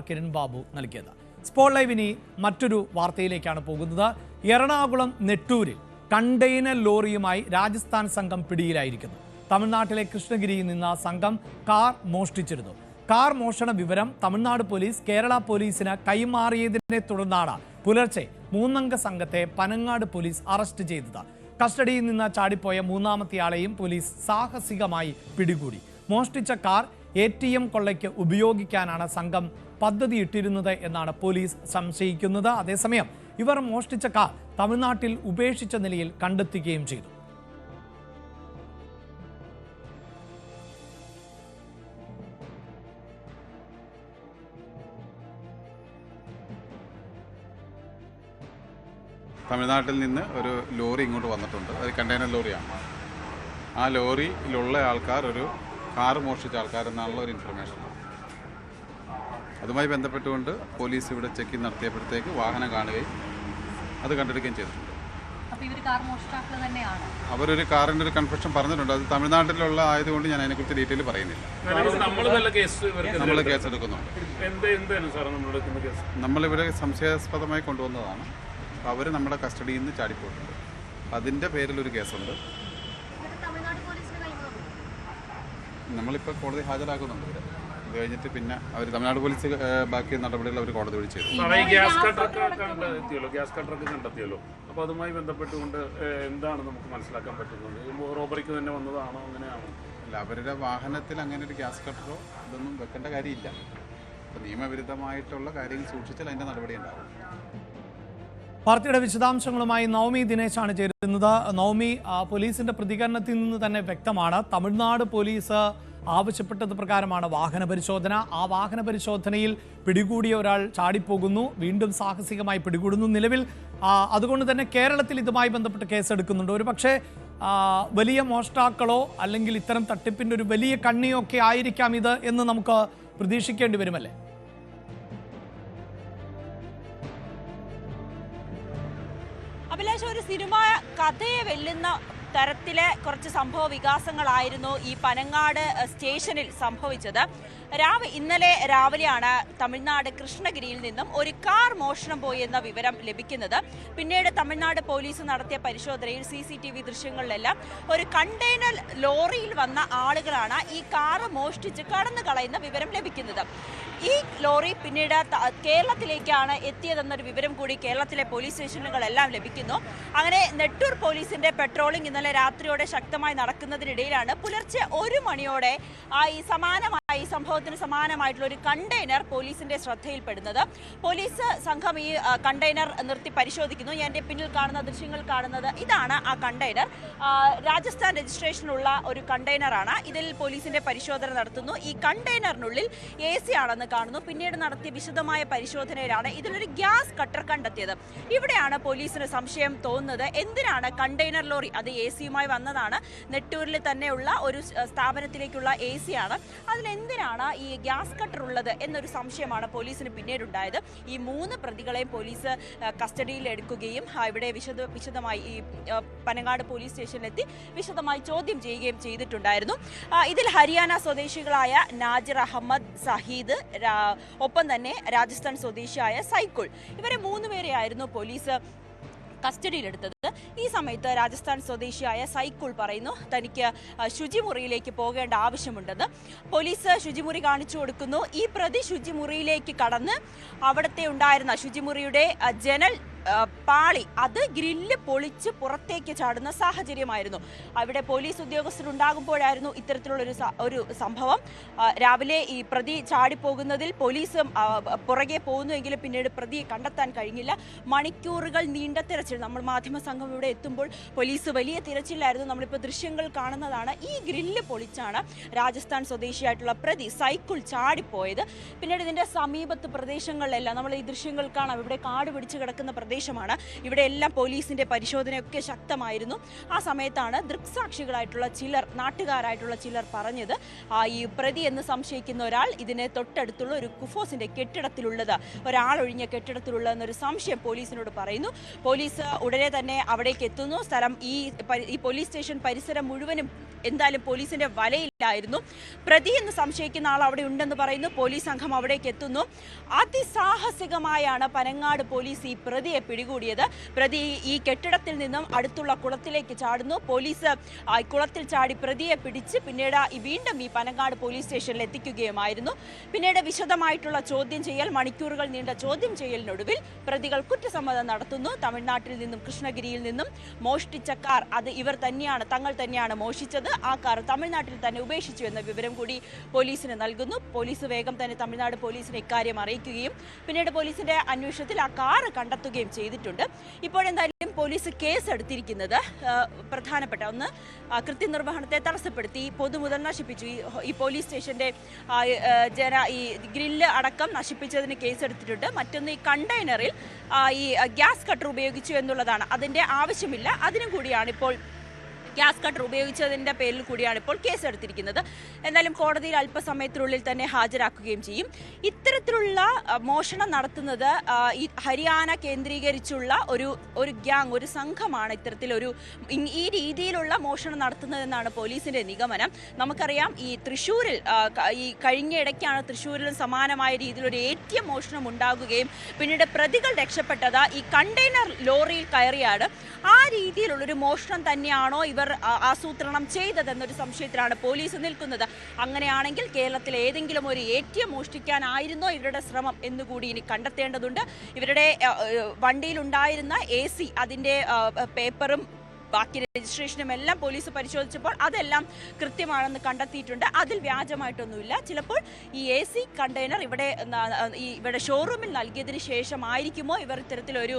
കിരൺ ബാബു നൽകിയത്. സ്പോട്ട് ലൈവ് ഇനി മറ്റൊരു വാർത്തയിലേക്കാണ് പോകുന്നത്. എറണാകുളം നെട്ടൂരിൽ കണ്ടെയ്നർ ലോറിയുമായി രാജസ്ഥാൻ സംഘം പിടിയിലായിരിക്കുന്നു. തമിഴ്നാട്ടിലെ കൃഷ്ണഗിരിയിൽ നിന്ന് സംഘം കാർ മോഷ്ടിച്ചിരുന്നു. കാർ മോഷണ വിവരം തമിഴ്നാട് പോലീസ് കേരള പോലീസിന് കൈമാറിയതിനെ തുടർന്നാണ് പുലർച്ചെ 3-അംഗ സംഘത്തെ പനങ്ങാട് പോലീസ് അറസ്റ്റ് ചെയ്തത്. കസ്റ്റഡിയിൽ നിന്ന് ചാടിപ്പോയ മൂന്നാമത്തെയാളെയും പോലീസ് സാഹസികമായി പിടികൂടി. മോഷ്ടിച്ച കാർ ATM കൊള്ളയ്ക്ക് ഉപയോഗിക്കാനാണ് സംഘം പദ്ധതിയിട്ടിരുന്നത് എന്നാണ് പോലീസ് സംശയിക്കുന്നത്. അതേസമയം ഇവർ മോഷ്ടിച്ച കാർ തമിഴ്നാട്ടിൽ ഉപേക്ഷിച്ച നിലയിൽ കണ്ടെത്തുകയും ചെയ്തു. തമിഴ്നാട്ടിൽ നിന്ന് ഒരു ലോറി ഇങ്ങോട്ട് വന്നിട്ടുണ്ട്. അത് കണ്ടെയ്നർ ലോറിയാണ്. ആ ലോറിയിലുള്ള ആൾക്കാർ ഒരു കാർ മോഷ്ടിച്ച ആൾക്കാരെന്നാണുള്ള ഒരു ഇൻഫർമേഷൻ. അതുമായി ബന്ധപ്പെട്ടുകൊണ്ട് പോലീസ് ഇവിടെ ചെക്കിംഗ് നടത്തിയപ്പോഴത്തേക്ക് വാഹനം കാണുകയും അത് കണ്ടെടുക്കുകയും ചെയ്തിട്ടുണ്ട്. അവരൊരു കാറിൻ്റെ ഒരു കൺഫ്യൂഷൻ പറഞ്ഞിട്ടുണ്ട്. അത് തമിഴ്നാട്ടിലുള്ള ആയതുകൊണ്ട് ഞാൻ അതിനെക്കുറിച്ച് ഡീറ്റെയിൽ പറയുന്നില്ല. നമ്മൾ കേസെടുക്കുന്നുണ്ട്. നമ്മളിവിടെ സംശയാസ്പദമായി കൊണ്ടുവന്നതാണ്. അവർ നമ്മുടെ കസ്റ്റഡിയിൽ നിന്ന് ചാടിപ്പോയിട്ടുണ്ട്. അതിൻ്റെ പേരിലൊരു കേസുണ്ട്. നമ്മളിപ്പോൾ കോടതി ഹാജരാക്കുന്നുണ്ട്. ഇവർ ഇത് കഴിഞ്ഞിട്ട് പിന്നെ അവർ തമിഴ്നാട് പോലീസ് ബാക്കി നടപടികൾ അവർ കോടതി വഴി ചെയ്തു. ഗ്യാസ് കട്ടറൊക്കെ കണ്ടെത്തിയല്ലോ. അപ്പോൾ അതുമായി ബന്ധപ്പെട്ടുകൊണ്ട് എന്താണ് നമുക്ക് മനസ്സിലാക്കാൻ പറ്റുന്നത്? റോബറിക്ക് തന്നെ വന്നതാണോ, അങ്ങനെയാണോ? അല്ല, അവരുടെ വാഹനത്തിൽ അങ്ങനെ ഒരു ഗ്യാസ് കട്ടറോ ഇതൊന്നും വെക്കേണ്ട കാര്യമില്ല. അപ്പോൾ നിയമവിരുദ്ധമായിട്ടുള്ള കാര്യങ്ങൾ സൂക്ഷിച്ചാൽ അതിൻ്റെ നടപടി ഉണ്ടാകും. വാർത്തയുടെ വിശദാംശങ്ങളുമായി നവമി ദിനേശാണ് ചേരുന്നത്. നവമി, പോലീസിന്റെ പ്രതികരണത്തിൽ നിന്ന് തന്നെ വ്യക്തമാണ് തമിഴ്നാട് പോലീസ് ആവശ്യപ്പെട്ടത് പ്രകാരമാണ് വാഹന പരിശോധന. ആ വാഹന പരിശോധനയിൽ പിടികൂടിയ ഒരാൾ ചാടിപ്പോകുന്നു, വീണ്ടും സാഹസികമായി പിടികൂടുന്നു. നിലവിൽ അതുകൊണ്ട് തന്നെ കേരളത്തിൽ ഇതുമായി ബന്ധപ്പെട്ട് കേസെടുക്കുന്നുണ്ട്. ഒരു പക്ഷേ വലിയ മോഷ്ടാക്കളോ അല്ലെങ്കിൽ ഇത്തരം തട്ടിപ്പിന്റെ ഒരു വലിയ കണ്ണിയോ ഒക്കെ ആയിരിക്കാം ഇത് എന്ന് നമുക്ക് പ്രതീക്ഷിക്കേണ്ടി വരുമല്ലേ? അഭിലാഷ്, ഒരു സിനിമ കഥയെ വെല്ലുന്ന തരത്തിലെ കുറച്ച് സംഭവ വികാസങ്ങളായിരുന്നു ഈ പനങ്ങാട് സ്റ്റേഷനിൽ സംഭവിച്ചത്. ഇന്നലെ രാവിലെയാണ് തമിഴ്നാട് കൃഷ്ണഗിരിയിൽ നിന്നും ഒരു കാർ മോഷണം പോയി എന്ന വിവരം ലഭിക്കുന്നത്. പിന്നീട് തമിഴ്നാട് പോലീസ് നടത്തിയ പരിശോധനയിൽ CCTV ദൃശ്യങ്ങളിലെല്ലാം ഒരു കണ്ടെയ്നർ ലോറിയിൽ വന്ന ആളുകളാണ് ഈ കാർ മോഷ്ടിച്ച് കടന്നു കളയുന്ന വിവരം ലഭിക്കുന്നത്. ഈ ലോറി പിന്നീട് കേരളത്തിലേക്കാണ് എത്തിയതെന്നൊരു വിവരം കൂടി കേരളത്തിലെ പോലീസ് സ്റ്റേഷനുകളെല്ലാം ലഭിക്കുന്നു. അങ്ങനെ നെട്ടൂർ പോലീസിന്റെ പെട്രോളിംഗ് ഇന്നലെ രാത്രിയോടെ ശക്തമായി നടക്കുന്നതിനിടയിലാണ് പുലർച്ചെ 1 മണിയോടെ ഈ സംഭവത്തിന് സമാനമായിട്ടുള്ള ഒരു കണ്ടെയ്നർ പോലീസിന്റെ ശ്രദ്ധയിൽപ്പെടുന്നത്. പോലീസ് സംഘം ഈ കണ്ടെയ്നർ നിർത്തി പരിശോധിക്കുന്നു. എൻ്റെ പിന്നിൽ കാണുന്ന ദൃശ്യങ്ങൾ കാണുന്നത് ഇതാണ് ആ കണ്ടെയ്നർ. രാജസ്ഥാൻ രജിസ്ട്രേഷനുള്ള ഒരു കണ്ടെയ്നറാണ്. ഇതിൽ പോലീസിന്റെ പരിശോധന നടത്തുന്നു. ഈ കണ്ടെയ്നറിനുള്ളിൽ AC ആണെന്ന് കാണുന്നു. പിന്നീട് നടത്തിയ വിശദമായ പരിശോധനയിലാണ് ഇതിലൊരു ഗ്യാസ് കട്ടർ കണ്ടെത്തിയത്. ഇവിടെയാണ് പോലീസിന് സംശയം തോന്നുന്നത്. എന്തിനാണ് കണ്ടെയ്നർ ലോറി, അത് AC-യുമായി വന്നതാണ്, നെട്ടൂരിൽ തന്നെയുള്ള ഒരു സ്ഥാപനത്തിലേക്കുള്ള AC ആണ്, അതിലെന്തിനാണ് ഈ ഗ്യാസ് കട്ടർ ഉള്ളത് എന്നൊരു സംശയമാണ് പോലീസിന് പിന്നീടുണ്ടായത്. ഈ 3 പ്രതികളെയും പോലീസ് കസ്റ്റഡിയിൽ എടുക്കുകയും ഇവിടെ വിശദമായി ഈ പനങ്ങാട് പോലീസ് സ്റ്റേഷനിലെത്തി വിശദമായി ചോദ്യം ചെയ്യുകയും ചെയ്തിട്ടുണ്ടായിരുന്നു. ഇതിൽ ഹരിയാന സ്വദേശികളായ നാജിർ അഹമ്മദ്, സഹീദ്, ഒപ്പം തന്നെ രാജസ്ഥാൻ സ്വദേശിയായ സൈക്കിൾ, ഇവരെ 3 പേരെയായിരുന്നു പോലീസ് കസ്റ്റഡിയിലെടുത്തത്. ഈ സമയത്ത് രാജസ്ഥാൻ സ്വദേശിയായ സൈക്കിൾ പറയുന്നു തനിക്ക് ശുചിമുറിയിലേക്ക് പോകേണ്ട ആവശ്യമുണ്ടെന്ന്. പോലീസ് ശുചിമുറി കാണിച്ചു കൊടുക്കുന്നു. ഈ പ്രതി ശുചിമുറിയിലേക്ക് കടന്ന് അവിടുത്തെ ഉണ്ടായിരുന്ന ശുചിമുറിയുടെ ജനൽ പാളി, അത് ഗ്രില്ല് പൊളിച്ച് പുറത്തേക്ക് ചാടുന്ന സാഹചര്യമായിരുന്നു. അവിടെ പോലീസ് ഉദ്യോഗസ്ഥരുണ്ടാകുമ്പോഴായിരുന്നു ഇത്തരത്തിലുള്ള ഒരു സംഭവം. രാവിലെ ഈ പ്രതി ചാടിപ്പോകുന്നതിൽ പോലീസ് പുറകെ പോകുന്നുവെങ്കിലും പിന്നീട് പ്രതിയെ കണ്ടെത്താൻ കഴിഞ്ഞില്ല. മണിക്കൂറുകൾ നീണ്ട തിരച്ചിൽ. നമ്മൾ മാധ്യമ സംഘം ഇവിടെ എത്തുമ്പോൾ പോലീസ് വലിയ തിരച്ചിലായിരുന്നു. നമ്മളിപ്പോൾ ദൃശ്യങ്ങൾ കാണുന്നതാണ്. ഈ ഗ്രില്ല് പൊളിച്ചാണ് രാജസ്ഥാൻ സ്വദേശിയായിട്ടുള്ള പ്രതി സൈക്കിൾ ചാടിപ്പോയത്. പിന്നീട് ഇതിന്റെ സമീപത്ത് പ്രദേശങ്ങളിലെല്ലാം നമ്മൾ ഈ ദൃശ്യങ്ങൾ കാണാം. ഇവിടെ കാട് പിടിച്ച് കിടക്കുന്ന പ്രദേശമാണ്. ഇവിടെ എല്ലാം പോലീസിന്റെ പരിശോധനയൊക്കെ ശക്തമായിരുന്നു. ആ സമയത്താണ് ദൃക്സാക്ഷികളായിട്ടുള്ള ചിലർ, നാട്ടുകാരായിട്ടുള്ള ചിലർ പറഞ്ഞത് ഈ പ്രതി എന്ന് സംശയിക്കുന്ന ഒരാൾ ഇതിനെ തൊട്ടടുത്തുള്ള ഒരു കുഫോസിന്റെ കെട്ടിടത്തിലുള്ളത്, ഒരാളൊഴിഞ്ഞ കെട്ടിടത്തിലുള്ളതെന്നൊരു സംശയം പോലീസിനോട് പറയുന്നു. പോലീസ് ഉടനെ തന്നെ അവിടേക്ക് എത്തുന്നു. സ്ഥലം ഈ പോലീസ് സ്റ്റേഷൻ പരിസരം മുഴുവനും എന്തായാലും പോലീസിന്റെ വലയിലായിരുന്നു. പ്രതി എന്ന് സംശയിക്കുന്ന ആൾ അവിടെ ഉണ്ടെന്ന് പറയുന്നു. പോലീസ് സംഘം അവിടേക്ക് എത്തുന്നു. അതിസാഹസികമായാണ് പനങ്ങാട് പോലീസ് ഈ പ്രതിയെ പിടികൂടിയത്. പ്രതി ഈ കെട്ടിടത്തിൽ നിന്നും അടുത്തുള്ള കുളത്തിലേക്ക് ചാടുന്നു. പോലീസ് കുളത്തിൽ ചാടി പ്രതിയെ പിടിച്ച് പിന്നീട് വീണ്ടും ഈ പനങ്ങാട് പോലീസ് സ്റ്റേഷനിൽ എത്തിക്കുകയുമായിരുന്നു. പിന്നീട് വിശദമായിട്ടുള്ള ചോദ്യം ചെയ്യൽ, മണിക്കൂറുകൾ നീണ്ട ചോദ്യം ചെയ്യലിനൊടുവിൽ പ്രതികൾ കുറ്റസമ്മതം നടത്തുന്നു. തമിഴ്നാട്ടിൽ നിന്നും കൃഷ്ണഗിരിയിൽ നിന്നും മോഷ്ടിച്ച കാർ അത് തങ്ങൾ തന്നെയാണ് മോഷിച്ചത്. ആ കാർ തമിഴ്നാട്ടിൽ തന്നെ ഉപേക്ഷിച്ചു എന്ന വിവരം കൂടി പോലീസിന് നൽകുന്നു. പോലീസ് വേഗം തന്നെ തമിഴ്നാട് പോലീസിനെ ഇക്കാര്യം അറിയിക്കുകയും പിന്നീട് പോലീസിന്റെ അന്വേഷണത്തിൽ ആ കാർ കണ്ടെത്തുകയും ചെയ്തിട്ടുണ്ട്. ഇപ്പോഴെന്തായാലും പോലീസ് കേസ് എടുത്തിരിക്കുന്നത് പ്രധാനപ്പെട്ട ഒന്ന്, കൃത്യനിർവഹണത്തെ തടസ്സപ്പെടുത്തി പൊതുമുതൽ നശിപ്പിച്ചു. ഈ പോലീസ് സ്റ്റേഷന്റെ ഈ ഗ്രില്ല് അടക്കം നശിപ്പിച്ചതിന് കേസെടുത്തിട്ടുണ്ട്. മറ്റൊന്ന്, ഈ കണ്ടെയ്നറിൽ ഈ ഗ്യാസ് കട്ടർ ഉപയോഗിച്ചു എന്നുള്ളതാണ്. അതിന്റെ ആവശ്യമില്ല, അതിനും കൂടിയാണ് ഇപ്പോൾ ഗ്യാസ് കട്ടർ ഉപയോഗിച്ചതിന്റെ പേരിൽ കൂടിയാണ് ഇപ്പോൾ കേസെടുത്തിരിക്കുന്നത്. എന്തായാലും കോടതിയിൽ അല്പസമയത്തിനുള്ളിൽ തന്നെ ഹാജരാക്കുകയും ചെയ്യും. ഇത്തരത്തിലുള്ള മോഷണം നടത്തുന്നത് ഈ ഹരിയാന കേന്ദ്രീകരിച്ചുള്ള ഒരു ഗ്യാങ്, ഒരു സംഘമാണ് ഈ രീതിയിലുള്ള മോഷണം നടത്തുന്നതെന്നാണ് പോലീസിന്റെ നിഗമനം. നമുക്കറിയാം ഈ തൃശ്ശൂരിൽ ഈ കഴിഞ്ഞ ഇടയ്ക്കാണ് തൃശ്ശൂരിലും സമാനമായ രീതിയിൽ ഒരു ATM മോഷണം ഉണ്ടാകുകയും പിന്നീട് പ്രതികൾ രക്ഷപ്പെട്ടത് ഈ കണ്ടെയ്നർ ലോറിയിൽ കയറിയാണ്. ആ രീതിയിലുള്ളൊരു മോഷണം തന്നെയാണോ ഇവർ ആസൂത്രണം ചെയ്തതെന്നൊരു സംശയത്തിലാണ് പോലീസ് നിൽക്കുന്നത്. അങ്ങനെയാണെങ്കിൽ കേരളത്തിലെ ഏതെങ്കിലും ഒരു ATM മോഷ്ടിക്കാനായിരുന്നോ ഇവരുടെ ശ്രമം എന്നുകൂടി ഇനി കണ്ടെത്തേണ്ടതുണ്ട്. ഇവരുടെ വണ്ടിയിലുണ്ടായിരുന്ന AC, അതിൻ്റെ പേപ്പറും ബാക്കി രജിസ്ട്രേഷനും എല്ലാം പോലീസ് പരിശോധിച്ചപ്പോൾ അതെല്ലാം കൃത്യമാണെന്ന് കണ്ടെത്തിയിട്ടുണ്ട്. അതിൽ വ്യാജമായിട്ടൊന്നുമില്ല. ചിലപ്പോൾ ഈ AC കണ്ടെയ്നർ ഇവിടെ ഷോറൂമിൽ നൽകിയതിന് ശേഷമായിരിക്കുമോ ഇവർ ഇത്തരത്തിലൊരു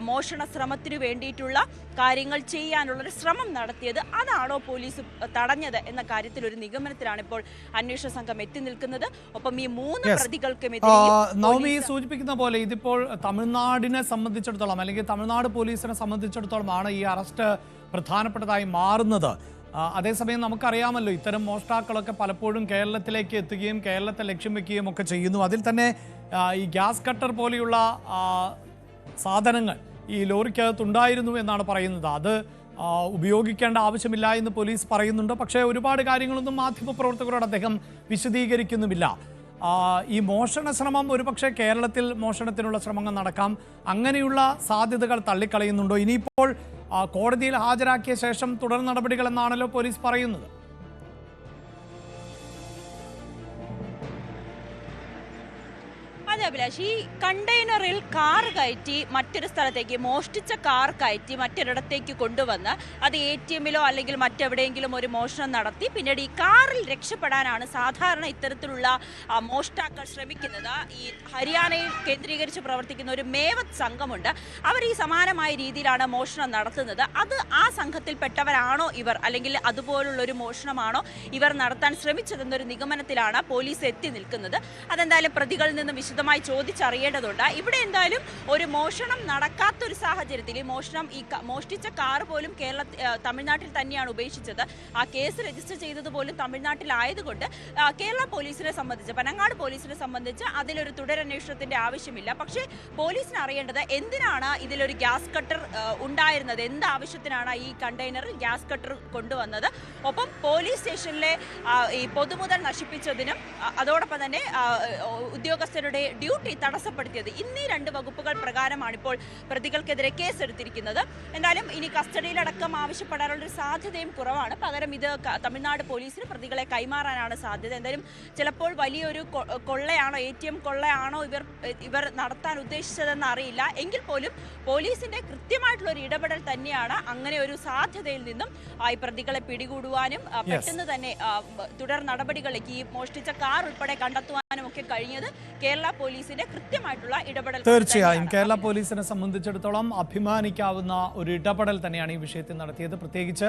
മോഷണ ശ്രമത്തിനു വേണ്ടിയിട്ടുള്ള കാര്യങ്ങൾ ചെയ്യാനുള്ളൊരു ശ്രമം നടത്തിയത്. അതാണോ പോലീസ് തടഞ്ഞത് എന്ന കാര്യത്തിൽ ഒരു നിഗമനത്തിലാണ് ഇപ്പോൾ അന്വേഷണ സംഘം എത്തി നിൽക്കുന്നത്. ഒപ്പം ഈ 3 പ്രതികൾക്കുമെതിരെ നവമി സൂചിപ്പിക്കുന്ന പോലെ ഇതിപ്പോൾ തമിഴ്നാടിനെ സംബന്ധിച്ചിടത്തോളം അല്ലെങ്കിൽ തമിഴ്നാട് പോലീസിനെ സംബന്ധിച്ചിടത്തോളമാണ് ഈ അറസ്റ്റ് പ്രധാനപ്പെട്ടതായി മാറുന്നത്. അതേസമയം നമുക്കറിയാമല്ലോ ഇത്തരം മോഷ്ടാക്കളൊക്കെ പലപ്പോഴും കേരളത്തിലേക്ക് എത്തുകയും കേരളത്തെ ലക്ഷ്യം വെക്കുകയും ഒക്കെ ചെയ്യുന്നു. അതിൽ തന്നെ ഈ ഗ്യാസ് കട്ടർ പോലെയുള്ള സാധനങ്ങൾ ഈ ലോറിക്കകത്തുണ്ടായിരുന്നു എന്നാണ് പറയുന്നത്. അത് ഉപയോഗിക്കേണ്ട ആവശ്യമില്ല എന്ന് പോലീസ് പറയുന്നുണ്ട്. പക്ഷേ ഒരുപാട് കാര്യങ്ങളൊന്നും മാധ്യമപ്രവർത്തകരോട് അദ്ദേഹം വിശദീകരിക്കുന്നുമില്ല. ഈ മോഷണ ശ്രമം ഒരുപക്ഷെ കേരളത്തിൽ മോഷണത്തിനുള്ള ശ്രമങ്ങൾ നടക്കാം, അങ്ങനെയുള്ള സാധ്യതകൾ തള്ളിക്കളയുന്നുണ്ടോ? ഇനിയിപ്പോൾ കോടതിയിൽ ഹാജരാക്കിയ ശേഷം തുടർ നടപടികൾ എന്നാണല്ലോ പോലീസ് പറയുന്നത്. അതെ അഭിലാഷ്, ഈ കണ്ടെയ്നറിൽ കാർ കയറ്റി മറ്റൊരു സ്ഥലത്തേക്ക്, മോഷ്ടിച്ച കാർ കയറ്റി മറ്റൊരിടത്തേക്ക് കൊണ്ടുവന്ന് അത് ATMലോ അല്ലെങ്കിൽ മറ്റെവിടെയെങ്കിലും ഒരു മോഷണം നടത്തി പിന്നീട് ഈ കാറിൽ രക്ഷപ്പെടാനാണ് സാധാരണ ഇത്തരത്തിലുള്ള മോഷ്ടാക്കൾ ശ്രമിക്കുന്നത്. ഈ ഹരിയാനയിൽ കേന്ദ്രീകരിച്ച് പ്രവർത്തിക്കുന്ന ഒരു മേവത് സംഘമുണ്ട്. അവർ ഈ സമാനമായ രീതിയിലാണ് മോഷണം നടത്തുന്നത്. അത് ആ സംഘത്തിൽപ്പെട്ടവരാണോ ഇവർ, അല്ലെങ്കിൽ അതുപോലുള്ളൊരു മോഷണമാണോ ഇവർ നടത്താൻ ശ്രമിച്ചതെന്നൊരു നിഗമനത്തിലാണ് പോലീസ് എത്തി നിൽക്കുന്നത്. അതെന്തായാലും പ്രതികളിൽ നിന്ന് വിശദമായി ചോദിച്ചറിയേണ്ടതുണ്ട്. ഇവിടെ എന്തായാലും ഒരു മോഷണം നടക്കാത്തൊരു സാഹചര്യത്തിൽ ഈ മോഷ്ടിച്ച കാർ പോലും തമിഴ്നാട്ടിൽ തന്നെയാണ് ഉപേക്ഷിച്ചത്. ആ കേസ് രജിസ്റ്റർ ചെയ്തത് പോലും തമിഴ്നാട്ടിലായതുകൊണ്ട് കേരള പോലീസിനെ സംബന്ധിച്ച്, പനങ്ങാട് പോലീസിനെ സംബന്ധിച്ച് അതിലൊരു തുടരന്വേഷണത്തിന്റെ ആവശ്യമില്ല. പക്ഷേ പോലീസിന് അറിയേണ്ടത് എന്തിനാണ് ഇതിലൊരു ഗ്യാസ് കട്ടർ ഉണ്ടായിരുന്നത്, എന്ത് ആവശ്യത്തിനാണ് ഈ കണ്ടെയ്നറിൽ ഗ്യാസ് കട്ടർ കൊണ്ടുവന്നത്. ഒപ്പം പോലീസ് സ്റ്റേഷനിലെ ഈ പൊതുമുതൽ നശിപ്പിച്ചതിനും അതോടൊപ്പം തന്നെ ഉദ്യോഗസ്ഥരുടെ ഡ്യൂട്ടി തടസ്സപ്പെടുത്തിയത്, എന്നീ 2 വകുപ്പുകൾ പ്രകാരമാണ് ഇപ്പോൾ പ്രതികൾക്കെതിരെ കേസെടുത്തിരിക്കുന്നത്. എന്തായാലും ഇനി കസ്റ്റഡിയിലടക്കം ആവശ്യപ്പെടാനുള്ളൊരു സാധ്യതയും കുറവാണ്. പകരം ഇത് തമിഴ്നാട് പോലീസിന് പ്രതികളെ കൈമാറാനാണ് സാധ്യത. എന്തായാലും ചിലപ്പോൾ വലിയൊരു കൊള്ളയാണോ, ATM കൊള്ളയാണോ ഇവർ നടത്താൻ ഉദ്ദേശിച്ചതെന്ന് അറിയില്ല. എങ്കിൽ പോലും പോലീസിന്റെ കൃത്യമായിട്ടുള്ള ഒരു ഇടപെടൽ തന്നെയാണ് അങ്ങനെ ഒരു സാധ്യതയിൽ നിന്നും ഈ പ്രതികളെ പിടികൂടുവാനും പെട്ടെന്ന് തന്നെ തുടർ നടപടികളിലേക്ക് ഈ മോഷ്ടിച്ച കാർ ഉൾപ്പെടെ കണ്ടെത്തുവാനും ഒക്കെ കഴിഞ്ഞത് കേരള പോലീസിന്റെ കൃത്യമായിട്ടുള്ള ഇടപെടൽ. തീർച്ചയായും കേരള പോലീസിനെ സംബന്ധിച്ചിടത്തോളം അഭിമാനിക്കാവുന്ന ഒരു ഇടപെടൽ തന്നെയാണ് ഈ വിഷയത്തിൽ നടത്തിയത്. പ്രത്യേകിച്ച്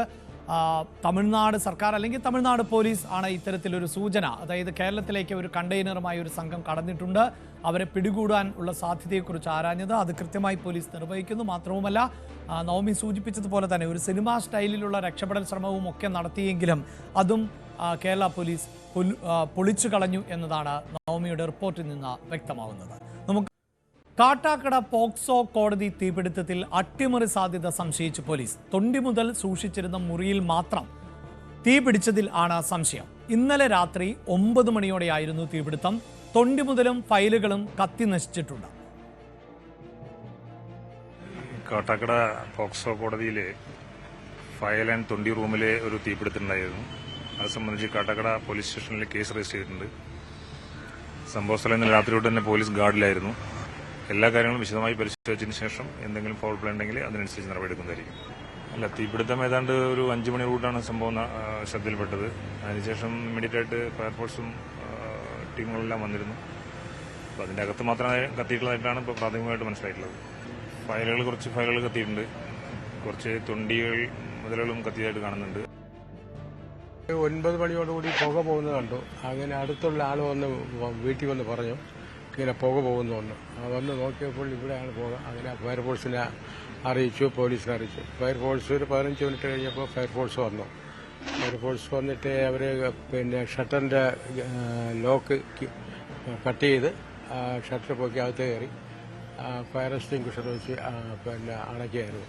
തമിഴ്നാട് സർക്കാർ അല്ലെങ്കിൽ തമിഴ്നാട് പോലീസ് ആണ് ഇത്തരത്തിലൊരു സൂചന, അതായത് കേരളത്തിലേക്ക് ഒരു കണ്ടെയ്നറുമായി ഒരു സംഘം കടന്നിട്ടുണ്ട്, അവരെ പിടികൂടാൻ ഉള്ള സാധ്യതയെക്കുറിച്ച് ആരാഞ്ഞത്. അത് കൃത്യമായി പോലീസ് നിർവഹിക്കുന്നു. മാത്രവുമല്ല നവമി സൂചിപ്പിച്ചതുപോലെ തന്നെ ഒരു സിനിമാ സ്റ്റൈലിലുള്ള രക്ഷപ്പെടൽ ശ്രമവും ഒക്കെ നടത്തിയെങ്കിലും അതും കേരള പോലീസ് പൊളിച്ചു കളഞ്ഞു എന്നതാണ് നവമിയുടെ റിപ്പോർട്ടിൽ നിന്ന് വ്യക്തമാവുന്നത്. നമുക്ക് കാട്ടാക്കട പോക്സോ കോടതി തീപിടുത്തത്തിൽ അട്ടിമറി സാധ്യത സംശയിച്ച് പോലീസ്. തൊണ്ടി മുതൽ സൂക്ഷിച്ചിരുന്ന മുറിയിൽ മാത്രം തീപിടിച്ചതിൽ ആണ് സംശയം. ഇന്നലെ രാത്രി 9 മണിയോടെയായിരുന്നു തീപിടുത്തം. തൊണ്ടി മുതലും ഫയലുകളും കത്തി നശിച്ചിട്ടുണ്ട്. കാട്ടാക്കട പോക്സോ കോടതിയിലെ ഫയൽ ആൻഡ് തൊണ്ടി റൂമിലെ ഒരു തീപിടുത്തമുണ്ടായിരുന്നു. അത് സംബന്ധിച്ച് കാട്ടാക്കട പോലീസ് സ്റ്റേഷനിൽ കേസ് രജിസ്റ്റർ ചെയ്തിട്ടുണ്ട്. സംഭവ സ്ഥലം ഇന്നലെ രാത്രിയോട് തന്നെ പോലീസ് ഗാർഡിലായിരുന്നു. എല്ലാ കാര്യങ്ങളും വിശദമായി പരിശോധിച്ചതിന് ശേഷം എന്തെങ്കിലും ഫൗൾ പ്ലേ ഉണ്ടെങ്കിൽ അതിനനുസരിച്ച് നടപടിയെടുക്കുന്നതായിരിക്കും. അല്ല, തീപിടുത്തം ഏതാണ്ട് ഒരു 5 മണിയോടാണ് സംഭവം ശ്രദ്ധയിൽപ്പെട്ടത്. അതിനുശേഷം ഇമ്മീഡിയറ്റ് ആയിട്ട് ഫയർഫോഴ്സും ടീമുകളെല്ലാം വന്നിരുന്നു. അപ്പോൾ അതിൻ്റെ അകത്ത് മാത്രമേ കത്തിയിട്ടുള്ളതായിട്ടാണ് ഇപ്പോൾ പ്രാഥമികമായിട്ട് മനസ്സിലായിട്ടുള്ളത്. കുറച്ച് ഫയലുകൾ കത്തിയിട്ടുണ്ട്, കുറച്ച് തൊണ്ടികൾ മുതലുകളും കത്തിയതായിട്ട് കാണുന്നുണ്ട്. 9 മണിയോടുകൂടി പുക പോകുന്നത് കണ്ടു. അങ്ങനെ അടുത്തുള്ള ആൾ വന്ന് വീട്ടിൽ വന്ന് പറഞ്ഞു ഇങ്ങനെ പുക പോകുന്നുണ്ട്. വന്ന് നോക്കിയപ്പോൾ ഇവിടെയാണ് പുക. അങ്ങനെ ഫയർഫോഴ്സിനെ അറിയിച്ചു, പോലീസിനെ അറിയിച്ചു. ഫയർഫോഴ്സ് ഒരു 15 മിനിറ്റ് കഴിഞ്ഞപ്പോൾ ഫയർഫോഴ്സ് വന്നു. ഫയർഫോഴ്സ് വന്നിട്ട് അവർ പിന്നെ ഷട്ടറിൻ്റെ ലോക്ക് കട്ട് ചെയ്ത് ഷട്ടർ പൊക്കി അകത്ത് കയറി ഫയർ എക്സ്റ്റിംഗ്വിഷർ വെച്ച് പിന്നെ അണയ്ക്കുകയായിരുന്നു.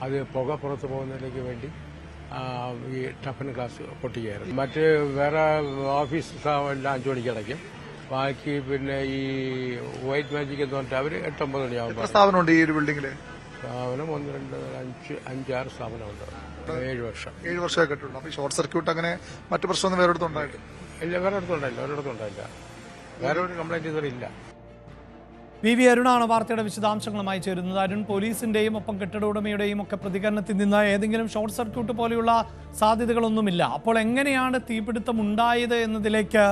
അത് പുക പുറത്ത് പോകുന്നതിലേക്ക് വേണ്ടി ഈ ടഫൻ ഗ്ലാസ് പൊട്ടിക്കുകയായിരുന്നു. മറ്റ് വേറെ ഓഫീസ് എല്ലാം 5 മണിക്ക് അടയ്ക്കും. ബാക്കി പിന്നെ ഈ വൈറ്റ് മാജിക് എന്ന് പറഞ്ഞിട്ട് അവർ 8-9 മണിയാകുമ്പോൾ സ്ഥാപനമുണ്ട് ഈ ഒരു ബിൽഡിംഗില്. സ്ഥാപനം 1, 2, 5, 6 സ്ഥാപനമുണ്ട്. 7 വർഷം. 7 വർഷമൊക്കെ ആയിട്ടുണ്ട്. അപ്പൊ ഷോർട്ട് സർക്യൂട്ട് അങ്ങനെ മറ്റു പ്രശ്നമൊന്നും വേറെ അടുത്തുണ്ടായിട്ട് ഇല്ല, വേറെ അടുത്തുണ്ടായില്ല. വേറെ ഒരു കംപ്ലൈന്റ് ഇതുവരെ ഇല്ല. വി അരുണാണ് വാർത്തയുടെ വിശദാംശങ്ങളുമായി ചേരുന്നത്. അരുൺ, പോലീസിന്റെയും ഒപ്പം കെട്ടിട ഉടമയുടെയും ഒക്കെ പ്രതികരണത്തിൽ നിന്ന് ഏതെങ്കിലും ഷോർട്ട് സർക്യൂട്ട് പോലെയുള്ള സാധ്യതകളൊന്നുമില്ല. അപ്പോൾ എങ്ങനെയാണ് തീപിടുത്തം ഉണ്ടായത് എന്നതിലേക്ക്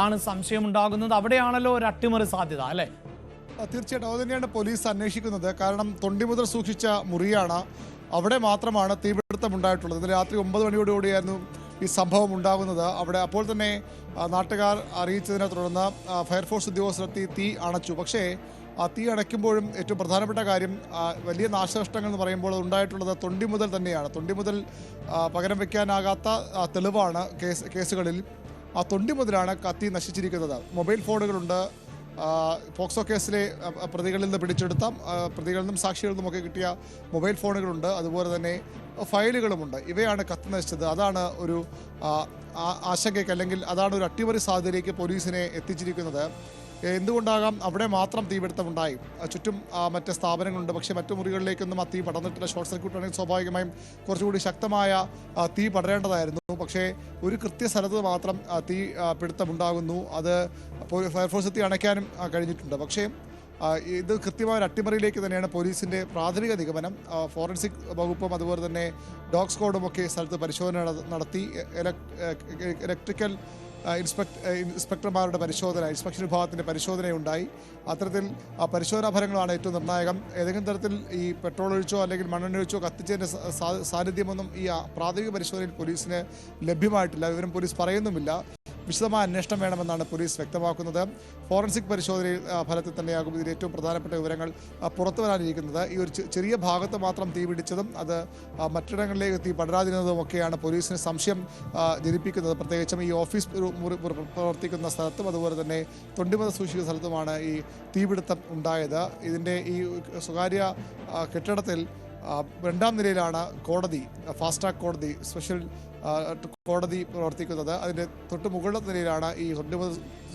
ആണ് സംശയമുണ്ടാകുന്നത്. അവിടെയാണല്ലോ ഒരു അട്ടിമറി സാധ്യത, അല്ലേ? തീർച്ചയായിട്ടും അത് തന്നെയാണ് പോലീസ് അന്വേഷിക്കുന്നത്. കാരണം തൊണ്ടി മുതൽ സൂക്ഷിച്ച മുറിയാണ്, അവിടെ മാത്രമാണ് തീപിടുത്തം ഉണ്ടായിട്ടുള്ളത്. ഇന്നലെ രാത്രി 9 മണിയോടുകൂടിയായിരുന്നു ഈ സംഭവം ഉണ്ടാകുന്നത്. അവിടെ അപ്പോൾ തന്നെ നാട്ടുകാർ അറിയിച്ചതിനെ തുടർന്ന് ഫയർഫോഴ്സ് ഉദ്യോഗസ്ഥരെത്തി തീ അണച്ചു. പക്ഷേ ആ തീ അണയ്ക്കുമ്പോഴും ഏറ്റവും പ്രധാനപ്പെട്ട കാര്യം വലിയ നാശനഷ്ടങ്ങൾ എന്ന് പറയുമ്പോൾ ഉണ്ടായിട്ടുള്ളത് തൊണ്ടി മുതൽ തന്നെയാണ്. തൊണ്ടി മുതൽ പകരം വയ്ക്കാനാകാത്ത തെളിവാണ് കേസുകളിൽ. ആ തൊണ്ടി മുതലാണ് കത്തി നശിച്ചിരിക്കുന്നത്. മൊബൈൽ ഫോണുകളുണ്ട്, പോക്സോ കേസിലെ പ്രതികളിൽ നിന്ന് പിടിച്ചെടുത്ത പ്രതികളിൽ നിന്നും സാക്ഷികളിൽ നിന്നുമൊക്കെ കിട്ടിയ മൊബൈൽ ഫോണുകളുണ്ട്, അതുപോലെ തന്നെ ഫയലുകളുമുണ്ട്. ഇവയാണ് കത്തി നശിച്ചത്. അതാണ് ഒരു ആശങ്കയ്ക്ക് അല്ലെങ്കിൽ അതാണ് ഒരു അട്ടിമറി സാധ്യതയിലേക്ക് പോലീസിനെ എത്തിച്ചിരിക്കുന്നത്. എന്തുകൊണ്ടാകാം അവിടെ മാത്രം തീപിടുത്തമുണ്ടായി? ചുറ്റും മറ്റ് സ്ഥാപനങ്ങളുണ്ട്, പക്ഷേ മറ്റു മുറികളിലേക്കൊന്നും ആ തീ പടർന്നിട്ടില്ല. ഷോർട്ട് സർക്യൂട്ട് ആണെങ്കിൽ സ്വാഭാവികമായും കുറച്ചുകൂടി ശക്തമായ തീ പടരേണ്ടതായിരുന്നു. പക്ഷേ ഒരു കൃത്യസ്ഥലത്ത് മാത്രം തീ പിടുത്തമുണ്ടാകുന്നു. അത് ഫയർഫോഴ്സ് എത്തി അണയ്ക്കാനും കഴിഞ്ഞിട്ടുണ്ട്. പക്ഷേ ഇത് കൃത്യമായ ഒരു അട്ടിമറിയിലേക്ക് തന്നെയാണ് പോലീസിൻ്റെ പ്രാഥമിക നിഗമനം. ഫോറൻസിക് വകുപ്പും അതുപോലെ തന്നെ ഡോഗ് സ്ക്വാഡും ഒക്കെ സ്ഥലത്ത് പരിശോധന നടത്തി. ഇലക്ട്രിക്കൽ ഇൻസ്പെക്ടർമാരുടെ പരിശോധന, ഇൻസ്പെക്ഷൻ വിഭാഗത്തിൻ്റെ പരിശോധനയുണ്ടായി. അത്തരത്തിൽ പരിശോധനാ ഫലങ്ങളാണ് ഏറ്റവും നിർണായകം. ഏതെങ്കിലും തരത്തിൽ ഈ പെട്രോൾ ഒഴിച്ചോ അല്ലെങ്കിൽ മണ്ണെണ്ണ ഒഴിച്ചോ കത്തിച്ചതിൻ്റെ സാന്നിധ്യമൊന്നും ഈ പ്രാഥമിക പരിശോധനയിൽ പോലീസിന് ലഭ്യമായിട്ടില്ല. വിവരം പോലീസ് പറയുന്നുമില്ല. വിശദമായ അന്വേഷണം വേണമെന്നാണ് പോലീസ് വ്യക്തമാക്കുന്നത്. ഫോറൻസിക് പരിശോധനയിൽ ഫലത്തിൽ തന്നെയാകും ഇതിൽ ഏറ്റവും പ്രധാനപ്പെട്ട വിവരങ്ങൾ പുറത്തു വരാനിരിക്കുന്നത്. ഈ ഒരു ചെറിയ ഭാഗത്ത് മാത്രം തീ പിടിച്ചതും അത് മറ്റിടങ്ങളിലേക്ക് തീ പടരാതിരുന്നതും ഒക്കെയാണ് പോലീസിന് സംശയം ജനിപ്പിക്കുന്നത്. പ്രത്യേകിച്ചും ഈ ഓഫീസ് പ്രവർത്തിക്കുന്ന സ്ഥലത്തും അതുപോലെ തന്നെ തൊണ്ടിമത സൂക്ഷിക്കുന്ന സ്ഥലത്തുമാണ് ഈ തീപിടുത്തം ഉണ്ടായത്. ഇതിൻ്റെ ഈ സ്വകാര്യ കെട്ടിടത്തിൽ 2ാം നിലയിലാണ് കോടതി, ഫാസ്റ്റ് ട്രാക്ക് കോടതി, സ്പെഷ്യൽ കോടതി പ്രവർത്തിക്കുന്നത്. അതിൻ്റെ തൊട്ട് മുകളിലത്തെ നിലയിലാണ് ഈ തൊണ്ടിമത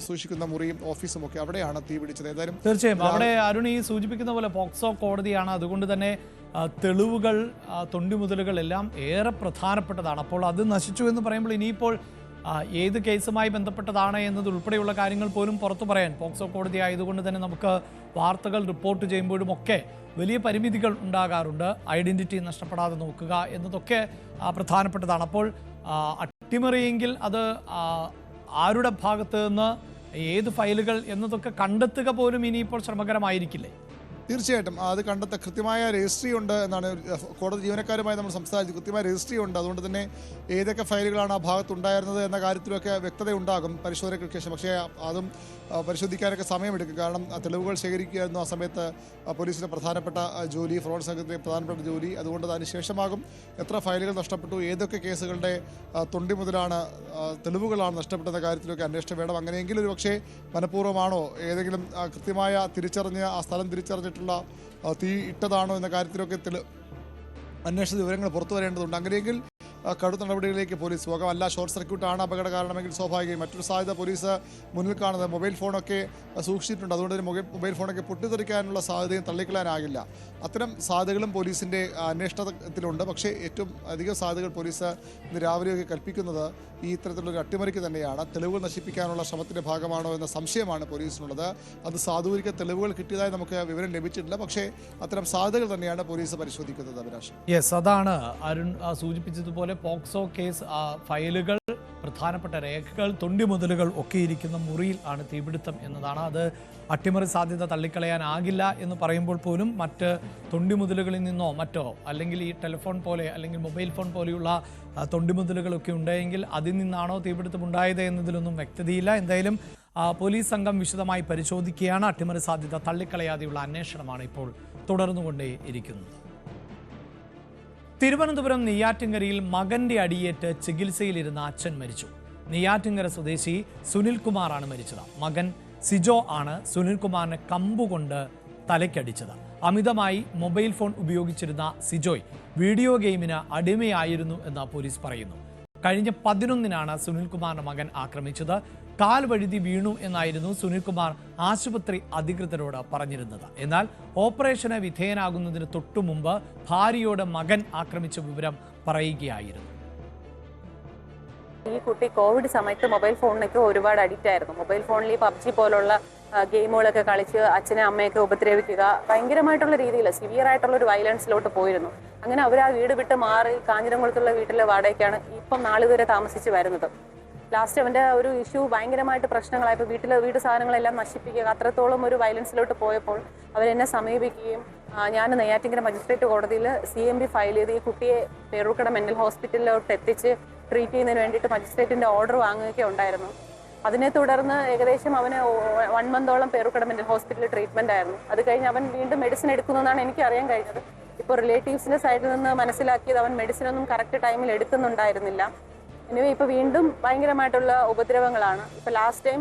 സൂക്ഷിക്കുന്ന മുറിയും ഓഫീസും ഒക്കെ. അവിടെയാണ് തീ പിടിച്ചത്. ഏതായാലും തീർച്ചയായും അവിടെ അരുൺ ഈ സൂചിപ്പിക്കുന്ന പോലെ പോക്സോ കോടതിയാണ്. അതുകൊണ്ട് തന്നെ തെളിവുകൾ, തൊണ്ടിമുതലുകൾ എല്ലാം ഏറെ പ്രധാനപ്പെട്ടതാണ്. അപ്പോൾ അത് നശിച്ചു എന്ന് പറയുമ്പോൾ ഇനിയിപ്പോൾ ഏത് കേസുമായി ബന്ധപ്പെട്ടതാണ് എന്നതുൾപ്പെടെയുള്ള കാര്യങ്ങൾ പോലും പുറത്തു പറയാൻ പോക്സോ കോടതി ആയതുകൊണ്ട് തന്നെ നമുക്ക് വാർത്തകൾ റിപ്പോർട്ട് ചെയ്യുമ്പോഴും ഒക്കെ വലിയ പരിമിതികൾ ഉണ്ടാകാറുണ്ട്. ഐഡൻറ്റിറ്റി നഷ്ടപ്പെടാതെ നോക്കുക എന്നതൊക്കെ പ്രധാനപ്പെട്ടതാണ്. അപ്പോൾ അട്ടിമറിയെങ്കിൽ അത് ആരുടെ ഭാഗത്ത് നിന്ന് ഏത് ഫയലുകൾ എന്നതൊക്കെ കണ്ടെത്തുക പോലും ഇനിയിപ്പോൾ ശ്രമകരമായിരിക്കില്ലേ? തീർച്ചയായിട്ടും അത് കണ്ടെത്ത കൃത്യമായ രജിസ്ട്രി ഉണ്ട് എന്നാണ് കോടതി ജീവനക്കാരുമായി നമ്മൾ സംസാരിച്ചു. കൃത്യമായ രജിസ്ട്രി ഉണ്ട്. അതുകൊണ്ട് തന്നെ ഏതൊക്കെ ഫയലുകളാണ് ആ ഭാഗത്തുണ്ടായിരുന്നത് എന്ന കാര്യത്തിലൊക്കെ വ്യക്തതയുണ്ടാകും പരിശോധനയ്ക്ക് ശേഷം. പക്ഷേ അതും പരിശോധിക്കാനൊക്കെ സമയമെടുക്കും. കാരണം തെളിവുകൾ ശേഖരിക്കുകയായിരുന്നു ആ സമയത്ത് പോലീസിൻ്റെ പ്രധാനപ്പെട്ട ജോലി, ഫോറൻസിക് സംഘത്തിൻ്റെ പ്രധാനപ്പെട്ട ജോലി. അതുകൊണ്ട് അതിനുശേഷമാകും എത്ര ഫയലുകൾ നഷ്ടപ്പെട്ടു, ഏതൊക്കെ കേസുകളുടെ തൊണ്ടി മുതലാണ് തെളിവുകളാണ് നഷ്ടപ്പെട്ടെന്ന കാര്യത്തിലൊക്കെ അന്വേഷണം വേണം. അങ്ങനെയെങ്കിലും ഒരു പക്ഷേ മനഃപൂർവ്വമാണോ, ഏതെങ്കിലും കൃത്യമായ തിരിച്ചറിഞ്ഞ് ആ സ്ഥലം തിരിച്ചറിഞ്ഞിട്ടുള്ള തീ ഇട്ടതാണോ എന്ന കാര്യത്തിലൊക്കെ അന്വേഷണ വിവരങ്ങൾ പുറത്തു വരേണ്ടതുണ്ട്. അങ്ങനെയെങ്കിൽ കടുത്ത നടപടികളിലേക്ക് പോലീസ് പോകാം. അല്ല ഷോർട്ട് സർക്യൂട്ടാണ് അപകട കാരണമെങ്കിൽ സ്വാഭാവികമായി മറ്റൊരു സാധ്യത പോലീസ് മുന്നിൽ കാണുന്നത് മൊബൈൽ ഫോണൊക്കെ സൂക്ഷിച്ചിട്ടുണ്ട്. അതുകൊണ്ട് തന്നെ മൊബൈൽ ഫോണൊക്കെ പൊട്ടിത്തെറിക്കാനുള്ള സാധ്യതയും തള്ളിക്കളയാനാകില്ല. അത്തരം സാധ്യതകളും പോലീസിൻ്റെ അന്വേഷണത്തിലുണ്ട്. പക്ഷേ ഏറ്റവും അധികം സാധ്യതകൾ പോലീസ് ഇന്ന് രാവിലെയൊക്കെ കൽപ്പിക്കുന്നത് ഈ ഇത്തരത്തിലുള്ളൊരു അട്ടിമറിക്ക് തന്നെയാണ്. തെളിവുകൾ നശിപ്പിക്കാനുള്ള ശ്രമത്തിൻ്റെ ഭാഗമാണോ എന്ന സംശയമാണ് പോലീസിനുള്ളത്. അത് സാധൂകരിക്കാൻ തെളിവുകൾ കിട്ടിയതായി നമുക്ക് വിവരം ലഭിച്ചിട്ടില്ല. പക്ഷേ അത്തരം സാധ്യതകൾ തന്നെയാണ് പോലീസ് പരിശോധിക്കുന്നത്. അഭിലാഷ്, യെസ്, അതാണ് അരുൺ സൂചിപ്പിച്ചതുപോലെ പോക്സോ കേസ് ഫയലുകൾ, പ്രധാനപ്പെട്ട രേഖകൾ, തൊണ്ടിമുതലുകൾ ഒക്കെ ഇരിക്കുന്ന മുറിയിൽ ആണ് തീപിടുത്തം എന്നതാണ്. അത് അട്ടിമറി സാധ്യത തള്ളിക്കളയാനാകില്ല എന്ന് പറയുമ്പോൾ പോലും മറ്റ് തൊണ്ടിമുതലുകളിൽ നിന്നോ മറ്റോ അല്ലെങ്കിൽ ഈ ടെലിഫോൺ പോലെ അല്ലെങ്കിൽ മൊബൈൽ ഫോൺ പോലെയുള്ള തൊണ്ടിമുതലുകളൊക്കെ ഉണ്ടായെങ്കിൽ അതിൽ നിന്നാണോ തീപിടുത്തം ഉണ്ടായത് എന്നതിലൊന്നും വ്യക്തതയില്ല. എന്തായാലും പോലീസ് സംഘം വിശദമായി പരിശോധിക്കുകയാണ്. അട്ടിമറി സാധ്യത തള്ളിക്കളയാതെയുള്ള അന്വേഷണമാണ് ഇപ്പോൾ തുടർന്നുകൊണ്ടേയിരിക്കുന്നത്. തിരുവനന്തപുരം നെയ്യാറ്റിൻകരയിൽ മകന്റെ അടിയേറ്റ് ചികിത്സയിലിരുന്ന അച്ഛൻ മരിച്ചു. നെയ്യാറ്റിൻകര സ്വദേശി സുനിൽകുമാറാണ് മരിച്ചത്. മകൻ സിജോ ആണ് സുനിൽകുമാറിനെ കമ്പുകൊണ്ട് തലയ്ക്കടിച്ചത്. അമിതമായി മൊബൈൽ ഫോൺ ഉപയോഗിച്ചിരുന്ന സിജോയ് വീഡിയോ ഗെയിമിന് അടിമയായിരുന്നു എന്ന് പോലീസ് പറയുന്നു. കഴിഞ്ഞ 11-നാണ് സുനിൽകുമാറിന്റെ മകൻ ആക്രമിച്ചത്. കാൽ വഴുതി വീണു എന്നായിരുന്നു സുനിൽകുമാർ ആശുപത്രി അധികൃതരോട് പറഞ്ഞിരുന്നത്. എന്നാൽ ഓപ്പറേഷന് വിധേയനാകുന്നതിന് തൊട്ടു മുമ്പ് ഭാര്യയോട് മകൻ ആക്രമിച്ച വിവരം പറയുകയായിരുന്നു. ഈ കുട്ടി കോവിഡ് സമയത്ത് മൊബൈൽ ഫോണിനൊക്കെ ഒരുപാട് അഡിക്റ്റ് ആയിരുന്നു. മൊബൈൽ ഫോണിൽ ഈ PUBG പോലുള്ള ഗെയിമുകളൊക്കെ കളിച്ച് അച്ഛനെ അമ്മയൊക്കെ ഉപദ്രവിക്കുക, ഭയങ്കരമായിട്ടുള്ള രീതിയിൽ സിവിയർ ആയിട്ടുള്ള ഒരു വയലൻസിലോട്ട് പോയിരുന്നു. അങ്ങനെ അവർ ആ വീട് വിട്ട് മാറി കാഞ്ഞിരംകുളത്തുള്ള വീട്ടിലെ വാടകയ്ക്കാണ് ഇപ്പം നാളിതുവരെ താമസിച്ച് വരുന്നത്. ലാസ്റ്റ് അവൻ്റെ ഒരു ഇഷ്യൂ ഭയങ്കരമായിട്ട് പ്രശ്നങ്ങളായപ്പോൾ വീട് സാധനങ്ങളെല്ലാം നശിപ്പിക്കുക, അത്രത്തോളം ഒരു വയലൻസിലോട്ട് പോയപ്പോൾ അവരെന്നെ സമീപിക്കുകയും ഞാൻ നെയ്യാറ്റിൻകര മജിസ്ട്രേറ്റ് കോടതിയിൽ CMB ഫയൽ ചെയ്ത് ഈ കുട്ടിയെ പേരൂർക്കട മെന്റൽ ഹോസ്പിറ്റലിലോട്ട് എത്തിച്ച് ട്രീറ്റ് ചെയ്യുന്നതിന് വേണ്ടിയിട്ട് മജിസ്ട്രേറ്റിന്റെ ഓർഡർ വാങ്ങുകയൊക്കെ ഉണ്ടായിരുന്നു. അതിനെ തുടർന്ന് ഏകദേശം അവന് 1 മന്തോളം പേരൂർക്കട മെന്റൽ ഹോസ്പിറ്റലിൽ ട്രീറ്റ്മെന്റ് ആയിരുന്നു. അത് കഴിഞ്ഞ് അവൻ വീണ്ടും മെഡിസിൻ എടുക്കുന്നതാണ് എനിക്ക് അറിയാൻ കഴിഞ്ഞത്. ഇപ്പോൾ റിലേറ്റീവ്സിന്റെ സൈഡിൽ നിന്ന് മനസ്സിലാക്കിയത് അവൻ മെഡിസിൻ ഒന്നും കറക്റ്റ് ടൈമിൽ എടുക്കുന്നുണ്ടായിരുന്നില്ല. എനിവേ ഇപ്പൊ വീണ്ടും ഭയങ്കരമായിട്ടുള്ള ഉപദ്രവങ്ങളാണ്. ഇപ്പൊ ലാസ്റ്റ് ടൈം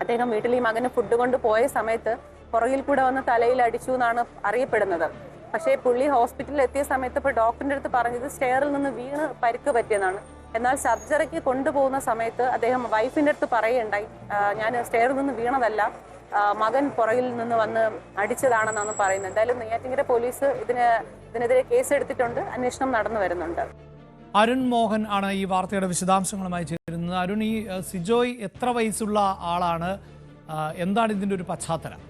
അദ്ദേഹം വീട്ടിൽ ഈ മകന് ഫുഡ് കൊണ്ട് പോയ സമയത്ത് പുറകിൽ കൂടെ വന്ന് തലയിൽ അടിച്ചു എന്നാണ് അറിയപ്പെടുന്നത്. പക്ഷേ പുള്ളി ഹോസ്പിറ്റലിൽ എത്തിയ സമയത്ത് ഇപ്പോൾ ഡോക്ടറിന്റെ അടുത്ത് പറഞ്ഞത് സ്റ്റെയറിൽ നിന്ന് വീണ് പരിക്ക് പറ്റിയെന്നാണ്. എന്നാൽ സർജറിക്ക് കൊണ്ടുപോകുന്ന സമയത്ത് അദ്ദേഹം വൈഫിന്റെ അടുത്ത് പറയുകയുണ്ടായി, ഞാൻ സ്റ്റെയറിൽ നിന്ന് വീണതല്ല, മകൻ പുറകിൽ നിന്ന് വന്ന് അടിച്ചതാണെന്നാണ് പറയുന്നത്. എന്തായാലും നെയ്യാറ്റിൻകര പോലീസ് ഇതിനെതിരെ കേസ് എടുത്തിട്ടുണ്ട്, അന്വേഷണം നടന്നു വരുന്നുണ്ട്. അരുൺ മോഹൻ ആണ് ഈ വാർത്തയുടെ വിശദാംശങ്ങളുമായി ചേരുന്നത്. അരുൺ, ഈ സിജോയ് എത്ര വയസ്സുള്ള ആളാണ്? എന്താണ് ഇതിന്റെ ഒരു പശ്ചാത്തലം?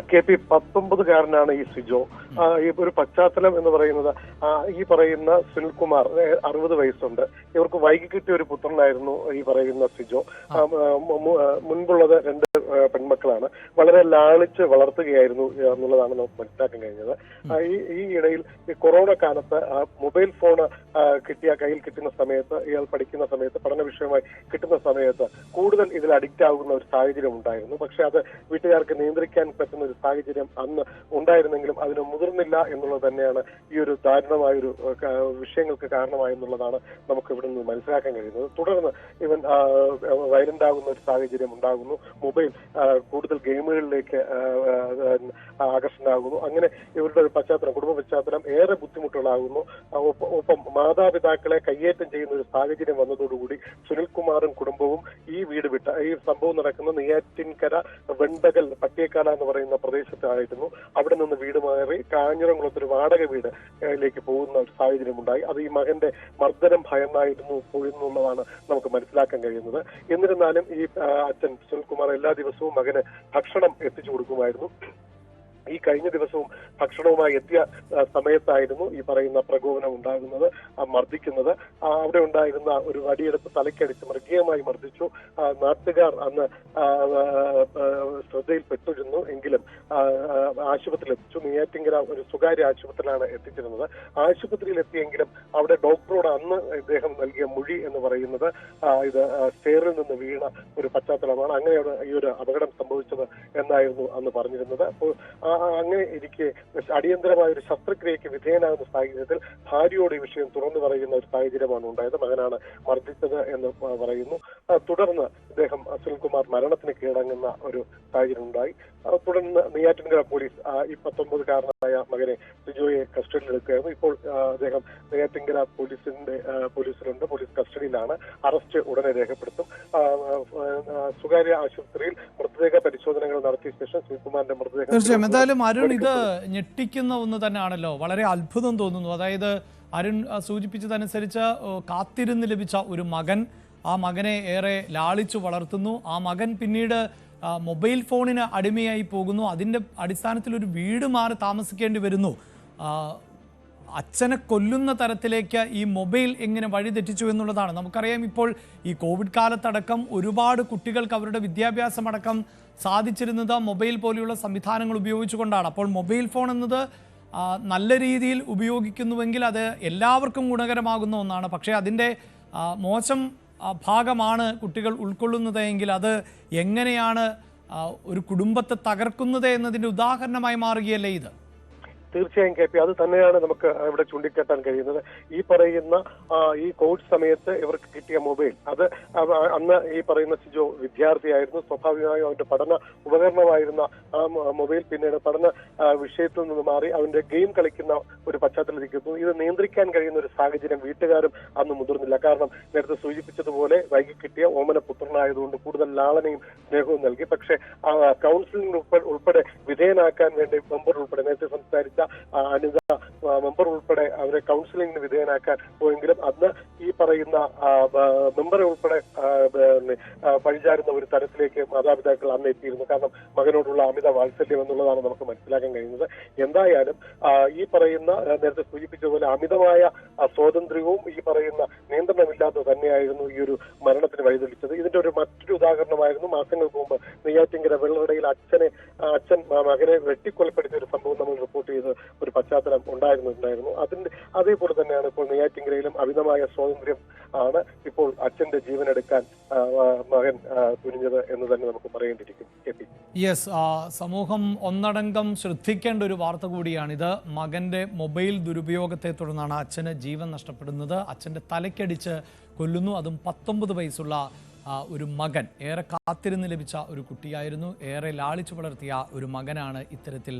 KP 19കാരനാണ് ഈ സിജോ. ഈ ഒരു പശ്ചാത്തലം എന്ന് പറയുന്നത് ഈ പറയുന്ന സുനിൽകുമാർ 60 വയസ്സുണ്ട്. ഇവർക്ക് വൈകി കിട്ടിയ ഒരു പുത്രനായിരുന്നു ഈ പറയുന്ന സിജോ. മുൻപുള്ളത് 2 പെൺമക്കളാണ്. വളരെ ലാളിച്ച് വളർത്തുകയായിരുന്നു എന്നുള്ളതാണ് നമുക്ക് മനസ്സിലാക്കാൻ കഴിഞ്ഞത്. ഈ ഇടയിൽ ഈ കൊറോണ കാലത്ത് മൊബൈൽ ഫോൺ കയ്യിൽ കിട്ടുന്ന സമയത്ത്, ഇയാൾ പഠിക്കുന്ന സമയത്ത്, പഠന വിഷയമായി കിട്ടുന്ന സമയത്ത് കൂടുതൽ ഇതിൽ അഡിക്റ്റ് ആകുന്ന ഒരു സാഹചര്യം ഉണ്ടായിരുന്നു. പക്ഷെ അത് വീട്ടുകാർക്ക് നിയന്ത്രിക്കാൻ പറ്റുന്ന ഒരു സാഹചര്യം അന്ന് ഉണ്ടായിരുന്നെങ്കിലും അതിന് മുതിർന്നില്ല എന്നുള്ളത് തന്നെയാണ് ഈ ഒരു ദാരുണമായൊരു വിഷയങ്ങൾക്ക് കാരണമായെന്നുള്ളതാണ് നമുക്ക് ഇവിടെ നിന്ന് മനസ്സിലാക്കാൻ കഴിയുന്നത്. തുടർന്ന് ഇവൻ വയലന്റ് ആകുന്ന ഒരു സാഹചര്യം ഉണ്ടാകുന്നു. മൊബൈൽ കൂടുതൽ ഗെയിമുകളിലേക്ക് ആകർഷണമാകുന്നു. അങ്ങനെ ഇവരുടെ ഒരു പശ്ചാത്തലം, കുടുംബ പശ്ചാത്തലം ഏറെ ബുദ്ധിമുട്ടുകളാകുന്നു. ഒപ്പം മാതാപിതാക്കളെ കയ്യേറ്റം ചെയ്യുന്ന ഒരു സാഹചര്യം വന്നതോടുകൂടി സുനിൽകുമാറും കുടുംബവും ഈ വീട് വിട്ട, ഈ സംഭവം നടക്കുന്ന നെയ്യാറ്റിൻകര വെണ്ടകൽ പട്ടിയക്കാല എന്ന് പറയുന്ന പ്രദേശത്തായിരുന്നു. അവിടെ നിന്ന് വീട് മാറി കാഞ്ഞിരംകുളത്തൊരു വാടക വീടിലേക്ക് പോകുന്ന ഒരു സാഹചര്യം ഉണ്ടായി. അത് ഈ മകന്റെ മർദ്ദനം ഭയന്നായിരുന്നു പോയെന്നുള്ളതാണ് നമുക്ക് മനസ്സിലാക്കാൻ കഴിയുന്നത്. എന്നിരുന്നാലും ഈ അച്ഛൻ സുനിൽകുമാർ എല്ലാ ദിവസവും മകന് ഭക്ഷണം എത്തിച്ചു കൊടുക്കുമായിരുന്നു. ഈ കഴിഞ്ഞ ദിവസവും ഭക്ഷണവുമായി എത്തിയ സമയത്തായിരുന്നു ഈ പറയുന്ന പ്രകോപനം ഉണ്ടാകുന്നത്, മർദ്ദിക്കുന്നത്. അവിടെ ഉണ്ടായിരുന്ന ഒരു വടിയെടുത്ത് തലയ്ക്കടിച്ച് മൃഗീയമായി മർദ്ദിച്ചു. നാട്ടുകാർ അന്ന് ശ്രദ്ധയിൽപ്പെട്ടിരുന്നു. എങ്കിലും ആശുപത്രിയിൽ എത്തിച്ചു. നെയ്യാറ്റിൻകര ഒരു സ്വകാര്യ ആശുപത്രിയിലാണ് എത്തിച്ചിരുന്നത്. ആശുപത്രിയിൽ എത്തിയെങ്കിലും അവിടെ ഡോക്ടറോട് അന്ന് ഇദ്ദേഹം നൽകിയ മൊഴി എന്ന് പറയുന്നത് ഇത് സ്റ്റെയറിൽ നിന്ന് വീണ ഒരു പശ്ചാത്തലമാണ്. അങ്ങനെയാണ് ഈ ഒരു അപകടം സംഭവിച്ചത് എന്നായിരുന്നു അന്ന് പറഞ്ഞിരുന്നത്. അപ്പോൾ അങ്ങനെ ഇരിക്കെ അടിയന്തരമായ ഒരു ശസ്ത്രക്രിയയ്ക്ക് വിധേയനാകുന്ന സാഹചര്യത്തിൽ ഭാര്യയോട് ഈ വിഷയം തുറന്നു പറയുന്ന ഒരു സാഹചര്യമാണ് ഉണ്ടായത്. മകനാണ് മർദ്ദിച്ചത് എന്ന് പറയുന്നു. തുടർന്ന് ഇദ്ദേഹം സുനിൽകുമാർ മരണത്തിന് കീഴടങ്ങുന്ന ഒരു സാഹചര്യം ഉണ്ടായി. തുടർന്ന് നെയ്യാറ്റിൻകര പോലീസ് ഈ 19കാരനായ മകനെ സിജോയെ കസ്റ്റഡിയിലെടുക്കുകയായിരുന്നു. ഇപ്പോൾ അദ്ദേഹം നെയ്യാറ്റിൻകര പോലീസിലുണ്ട്, പോലീസ് കസ്റ്റഡിയിലാണ്. അറസ്റ്റ് ഉടനെ രേഖപ്പെടുത്തും. സ്വകാര്യ ആശുപത്രിയിൽ മൃതദേഹ പരിശോധനകൾ നടത്തിയ ശേഷം സുനിൽകുമാറിന്റെ മൃതദേഹം. തീർച്ചയായും. എന്തായാലും അരുൺ, ഇത് ഞെട്ടിക്കുന്ന ഒന്ന് തന്നെയാണല്ലോ. വളരെ അത്ഭുതം തോന്നുന്നു. അതായത് അരുൺ സൂചിപ്പിച്ചതനുസരിച്ച് കാത്തിരുന്ന് ലഭിച്ച ഒരു മകൻ, ആ മകനെ ഏറെ ലാളിച്ചു വളർത്തുന്നു. ആ മകൻ പിന്നീട് മൊബൈൽ ഫോണിന് അടിമയായി പോകുന്നു. അതിൻ്റെ അടിസ്ഥാനത്തിൽ ഒരു വീട് മാറി താമസിക്കേണ്ടി വരുന്നു. അച്ഛനെ കൊല്ലുന്ന തരത്തിലേക്ക് ഈ മൊബൈൽ എങ്ങനെ വഴിതെറ്റിച്ചു എന്നുള്ളതാണ്. നമുക്കറിയാം, ഇപ്പോൾ ഈ കോവിഡ് കാലത്തടക്കം ഒരുപാട് കുട്ടികൾക്ക് അവരുടെ വിദ്യാഭ്യാസമടക്കം സാധിച്ചിരുന്നത് മൊബൈൽ പോലെയുള്ള സംവിധാനങ്ങൾ ഉപയോഗിച്ചുകൊണ്ടാണ്. അപ്പോൾ മൊബൈൽ ഫോൺ എന്നത് നല്ല രീതിയിൽ ഉപയോഗിക്കുന്നുവെങ്കിൽ അത് എല്ലാവർക്കും ഗുണകരമാകുന്ന ഒന്നാണ്. പക്ഷേ അതിൻ്റെ മോശം ഭാഗമാണ് കുട്ടികൾ ഉൾക്കൊള്ളുന്നത് എങ്കിൽ അത് എങ്ങനെയാണ് ഒരു കുടുംബത്തെ തകർക്കുന്നത് എന്നതിൻ്റെ ഉദാഹരണമായി മാറുകയല്ലേ ഇത്? തീർച്ചയായും KP, അത് തന്നെയാണ് നമുക്ക് ഇവിടെ ചൂണ്ടിക്കാട്ടാൻ കഴിയുന്നത്. ഈ പറയുന്ന ഈ കോവിഡ് സമയത്ത് ഇവർക്ക് കിട്ടിയ മൊബൈൽ, അത് അന്ന് ഈ പറയുന്ന സിജോ വിദ്യാർത്ഥിയായിരുന്നു. സ്വാഭാവികമായും അവന്റെ പഠന ഉപകരണമായിരുന്ന ആ മൊബൈൽ പിന്നീട് പഠന വിഷയത്തിൽ നിന്ന് മാറി അവന്റെ ഗെയിം കളിക്കുന്ന ഒരു പശ്ചാത്തലത്തിരിക്കുന്നു. ഇത് നിയന്ത്രിക്കാൻ കഴിയുന്ന ഒരു സാഹചര്യം വീട്ടുകാരും അന്ന് മുതിർന്നില്ല. കാരണം നേരത്തെ സൂചിപ്പിച്ചതുപോലെ വൈകി കിട്ടിയ ഓമന പുത്രനായതുകൊണ്ട് കൂടുതൽ ലാളനയും സ്നേഹവും നൽകി. പക്ഷേ കൗൺസിലിംഗ് ഉൾപ്പെടെ വിധേയനാക്കാൻ വേണ്ടി മെമ്പർ ഉൾപ്പെടെ നേരത്തെ സംസാരിച്ച അനിത മെമ്പർ ഉൾപ്പെടെ അവരെ കൗൺസിലിംഗിന് വിധേയനാക്കാൻ പോയെങ്കിലും അന്ന് ഈ പറയുന്ന മെമ്പറെ ഉൾപ്പെടെ പഴിചാരുന്ന ഒരു തരത്തിലേക്ക് മാതാപിതാക്കൾ അന്ന് എത്തിയിരുന്നു. കാരണം മകനോടുള്ള അമിത വാത്സല്യം എന്നുള്ളതാണ് നമുക്ക് മനസ്സിലാക്കാൻ കഴിയുന്നത്. എന്തായാലും ഈ പറയുന്ന നേരത്തെ സൂചിപ്പിച്ച പോലെ അമിതമായ സ്വാതന്ത്ര്യവും ഈ പറയുന്ന നിയന്ത്രണമില്ലാതെ തന്നെയായിരുന്നു ഈ ഒരു മരണത്തിന് വഴിതെളിച്ചത്. ഇതിന്റെ മറ്റൊരു ഉദാഹരണമായിരുന്നു മാസങ്ങൾക്ക് മുമ്പ് നെയ്യാറ്റിങ്കര വെള്ളറടയിൽ അച്ഛൻ മകനെ വെട്ടിക്കൊലപ്പെടുത്തിയ ഒരു സംഭവം നമ്മൾ റിപ്പോർട്ട് ചെയ്ത് ഒരു പശ്ചാത്തലം ഉണ്ടായിരുന്നു. അതേപോലെ തന്നെയാണ് ഇപ്പോൾ നെയ്യാറ്റിങ്കരയിലും അമിതമായ സ്വാതന്ത്ര്യം ആണ് ഇപ്പോൾ അച്ഛന്റെ ജീവനെടുക്കാൻ മകൻ തുനിഞ്ഞത് എന്ന് തന്നെ നമുക്ക് പറയേണ്ടിയിരിക്കും. യെസ്, സമൂഹം ഒന്നടങ്കം ശ്രദ്ധിക്കേണ്ട ഒരു വാർത്ത കൂടിയാണിത്. മകന്റെ മൊബൈൽ ദുരുപയോഗത്തെ തുടർന്നാണ് അച്ഛന് ജീവൻ നഷ്ടപ്പെടുന്നത്. അച്ഛന്റെ തലയ്ക്കടിച്ച് കൊല്ലുന്നു. അതും 19 വയസ്സുള്ള ഒരു മകൻ. ഏറെ കാത്തിരുന്ന് ലഭിച്ച ഒരു കുട്ടിയായിരുന്നു. ഏറെ ലാളിച്ചു വളർത്തിയ ഒരു മകനാണ് ഇത്തരത്തിൽ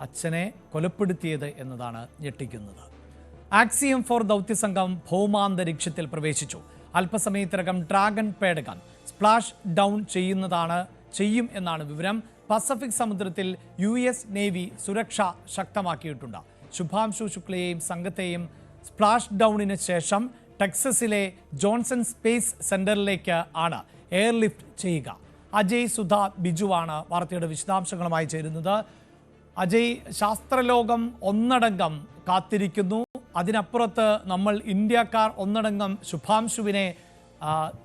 അച്ഛനെ കൊലപ്പെടുത്തിയത് എന്നതാണ് ഞെട്ടിക്കുന്നത്. ആക്സിയം 4 ദൗത്യസംഘം ഭൗമാന്തരീക്ഷത്തിൽ പ്രവേശിച്ചു. അല്പസമയത്തിനകം ഡ്രാഗൺ പേടകം സ്പ്ലാഷ് ഡൗൺ ചെയ്യും എന്നാണ് വിവരം. പസഫിക് സമുദ്രത്തിൽ US നേവി സുരക്ഷ ശക്തമാക്കിയിട്ടുണ്ട്. ശുഭാംശു ശുക്ലയെയും സംഘത്തെയും സ്പ്ലാഷ് ഡൗണിന് ശേഷം ടെക്സസിലെ ജോൺസൺ സ്പേസ് സെന്ററിലേക്ക് ആണ് എയർലിഫ്റ്റ് ചെയ്യുക. അജയ് സുധ ബിജുവാണ് വാർത്തയുടെ വിശദാംശങ്ങളുമായി ചേരുന്നത്. അജയ്, ശാസ്ത്രലോകം ഒന്നടങ്കം കാത്തിരിക്കുന്നു. അതിനപ്പുറത്ത് നമ്മൾ ഇന്ത്യക്കാർ ഒന്നടങ്കം ശുഭാംശുവിനെ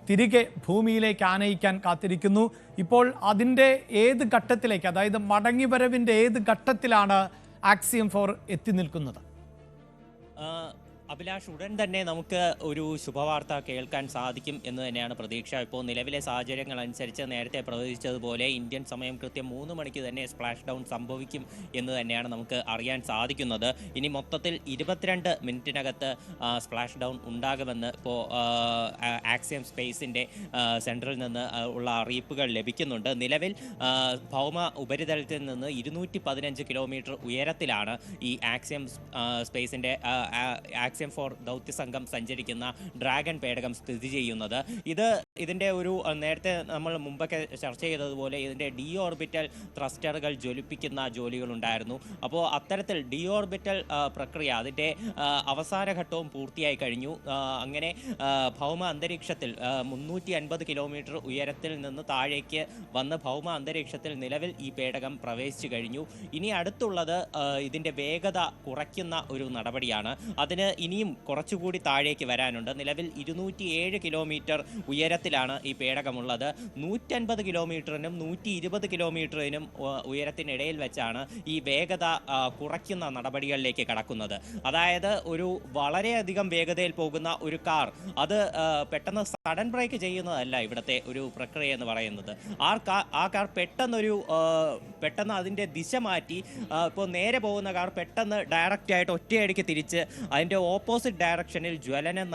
തിരികെ ഭൂമിയിലേക്ക് ആനയിക്കാൻ കാത്തിരിക്കുന്നു. ഇപ്പോൾ അതിൻ്റെ ഏത് ഘട്ടത്തിലേക്ക്, അതായത് മടങ്ങിവരവിൻ്റെ ഏത് ഘട്ടത്തിലാണ് ആക്സിയം 4 എത്തി നിൽക്കുന്നത്? അഭിലാഷ്, ഉടൻ തന്നെ നമുക്ക് ഒരു ശുഭവാർത്ത കേൾക്കാൻ സാധിക്കും എന്ന് തന്നെയാണ് പ്രതീക്ഷ. ഇപ്പോൾ നിലവിലെ സാഹചര്യങ്ങൾ അനുസരിച്ച് നേരത്തെ പ്രവചിച്ചതുപോലെ ഇന്ത്യൻ സമയം കൃത്യം 3 മണിക്ക് തന്നെ സ്പ്ലാഷ് ഡൗൺ സംഭവിക്കും എന്ന് തന്നെയാണ് നമുക്ക് അറിയാൻ സാധിക്കുന്നത്. ഇനി മൊത്തത്തിൽ 22 മിനിറ്റിനകത്ത് സ്പ്ലാഷ് ഡൗൺ ഉണ്ടാകുമെന്ന് ഇപ്പോൾ ആക്സിയം സ്പേസിൻ്റെ സെൻറ്ററിൽ നിന്ന് ഉള്ള അറിയിപ്പുകൾ ലഭിക്കുന്നുണ്ട്. നിലവിൽ ഭൗമ ഉപരിതലത്തിൽ നിന്ന് 215 കിലോമീറ്റർ ഉയരത്തിലാണ് ഈ ആക്സിയം സ്പേസിൻ്റെ ആക്സിയം 4 ദൗത്യസംഘം സഞ്ചരിക്കുന്ന ഡ്രാഗൺ പേടകം സ്ഥിതി ചെയ്യുന്നത്. ഇതിൻ്റെ ഒരു നേരത്തെ നമ്മൾ മുമ്പൊക്കെ ചർച്ച ചെയ്തതുപോലെ ഇതിൻ്റെ ഡി ഓർബിറ്റൽ ത്രസ്റ്ററുകൾ ജ്വലിപ്പിക്കുന്ന ജോലികളുണ്ടായിരുന്നു. അപ്പോൾ അത്തരത്തിൽ ഡി ഓർബിറ്റൽ പ്രക്രിയ അതിൻ്റെ അവസാന ഘട്ടവും പൂർത്തിയായി കഴിഞ്ഞു. അങ്ങനെ ഭൗമ അന്തരീക്ഷത്തിൽ 350 കിലോമീറ്റർ ഉയരത്തിൽ നിന്ന് താഴേക്ക് വന്ന് ഭൗമ അന്തരീക്ഷത്തിൽ നിലവിൽ ഈ പേടകം പ്രവേശിച്ചു കഴിഞ്ഞു. ഇനി അടുത്തുള്ളത് ഇതിൻ്റെ വേഗത കുറയ്ക്കുന്ന ഒരു നടപടിയാണ്. അതിന് ഇനിയും കുറച്ചുകൂടി താഴേക്ക് വരാനുണ്ട്. നിലവിൽ 207 കിലോമീറ്റർ ഉയരത്തിലാണ് ഈ പേടകമുള്ളത്. 150 കിലോമീറ്ററിനും 120 കിലോമീറ്ററിനും ഉയരത്തിനിടയിൽ വെച്ചാണ് ഈ വേഗത കുറയ്ക്കുന്ന നടപടികളിലേക്ക് കടക്കുന്നത്. അതായത് ഒരു വളരെയധികം വേഗതയിൽ പോകുന്ന ഒരു കാർ അത് പെട്ടെന്ന് സഡൻ ബ്രേക്ക് ചെയ്യുന്നതല്ല ഇവിടുത്തെ ഒരു പ്രക്രിയ എന്ന് പറയുന്നത്. ആ കാർ പെട്ടെന്ന് അതിൻ്റെ ദിശ മാറ്റി ഇപ്പോൾ നേരെ പോകുന്ന കാർ പെട്ടെന്ന് ഡയറക്റ്റായിട്ട് ഒറ്റയടിക്ക് തിരിച്ച് അതിൻ്റെ ഓപ്പോസിറ്റ് ഡയറക്ഷനിൽ ജ്വലനം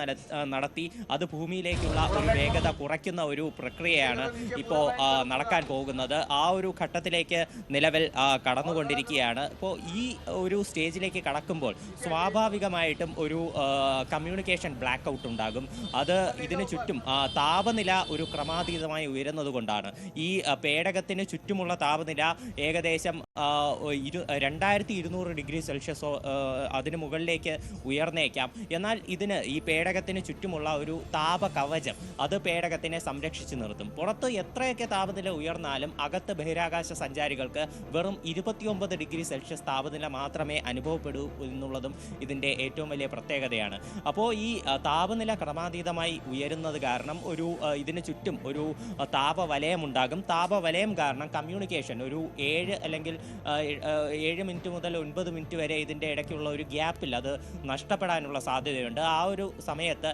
നടത്തി അത് ഭൂമിയിലേക്കുള്ള ഒരു വേഗത കുറയ്ക്കുന്ന ഒരു പ്രക്രിയയാണ് ഇപ്പോൾ നടക്കാൻ പോകുന്നത്. ആ ഒരു ഘട്ടത്തിലേക്ക് നിലവിൽ കടന്നുകൊണ്ടിരിക്കുകയാണ്. ഇപ്പോൾ ഈ ഒരു സ്റ്റേജിലേക്ക് കടക്കുമ്പോൾ സ്വാഭാവികമായിട്ടും ഒരു കമ്മ്യൂണിക്കേഷൻ ബ്ലാക്ക് ഔട്ട് ഉണ്ടാകും. അത് ഇതിന് ചുറ്റും താപനില ഒരു ക്രമാതീതമായി ഉയരുന്നത് കൊണ്ടാണ്. ഈ പേടകത്തിന് ചുറ്റുമുള്ള താപനില ഏകദേശം 2200 ഡിഗ്രി സെൽഷ്യസോ അതിന് മുകളിലേക്ക് ഉയർന്നേക്കാം. എന്നാൽ ഈ പേടകത്തിന് ചുറ്റുമുള്ള ഒരു താപ കവചം അത് പേടകത്തിനെ സംരക്ഷിച്ചു നിർത്തും. പുറത്ത് എത്രയൊക്കെ താപനില ഉയർന്നാലും അകത്ത് ബഹിരാകാശ സഞ്ചാരികൾക്ക് വെറും 29 ഡിഗ്രി സെൽഷ്യസ് താപനില മാത്രമേ അനുഭവപ്പെടൂ എന്നുള്ളതും ഇതിൻ്റെ ഏറ്റവും വലിയ പ്രത്യേകതയാണ്. അപ്പോൾ ഈ താപനില ക്രമാതീതമായി ഉയരുന്നത് കാരണം ഇതിന് ചുറ്റും ഒരു താപവലയം ഉണ്ടാകും. താപവലയം കാരണം കമ്മ്യൂണിക്കേഷൻ ഒരു 7 അല്ലെങ്കിൽ 7 മിനിറ്റ് മുതൽ 9 മിനിറ്റ് വരെ ഇതിൻ്റെ ഇടയ്ക്കുള്ള ഒരു ഗ്യാപ്പിൽ അത് നഷ്ടപ്പെടാനുള്ള സാധ്യതയുണ്ട്. ആ ഒരു സമയത്ത്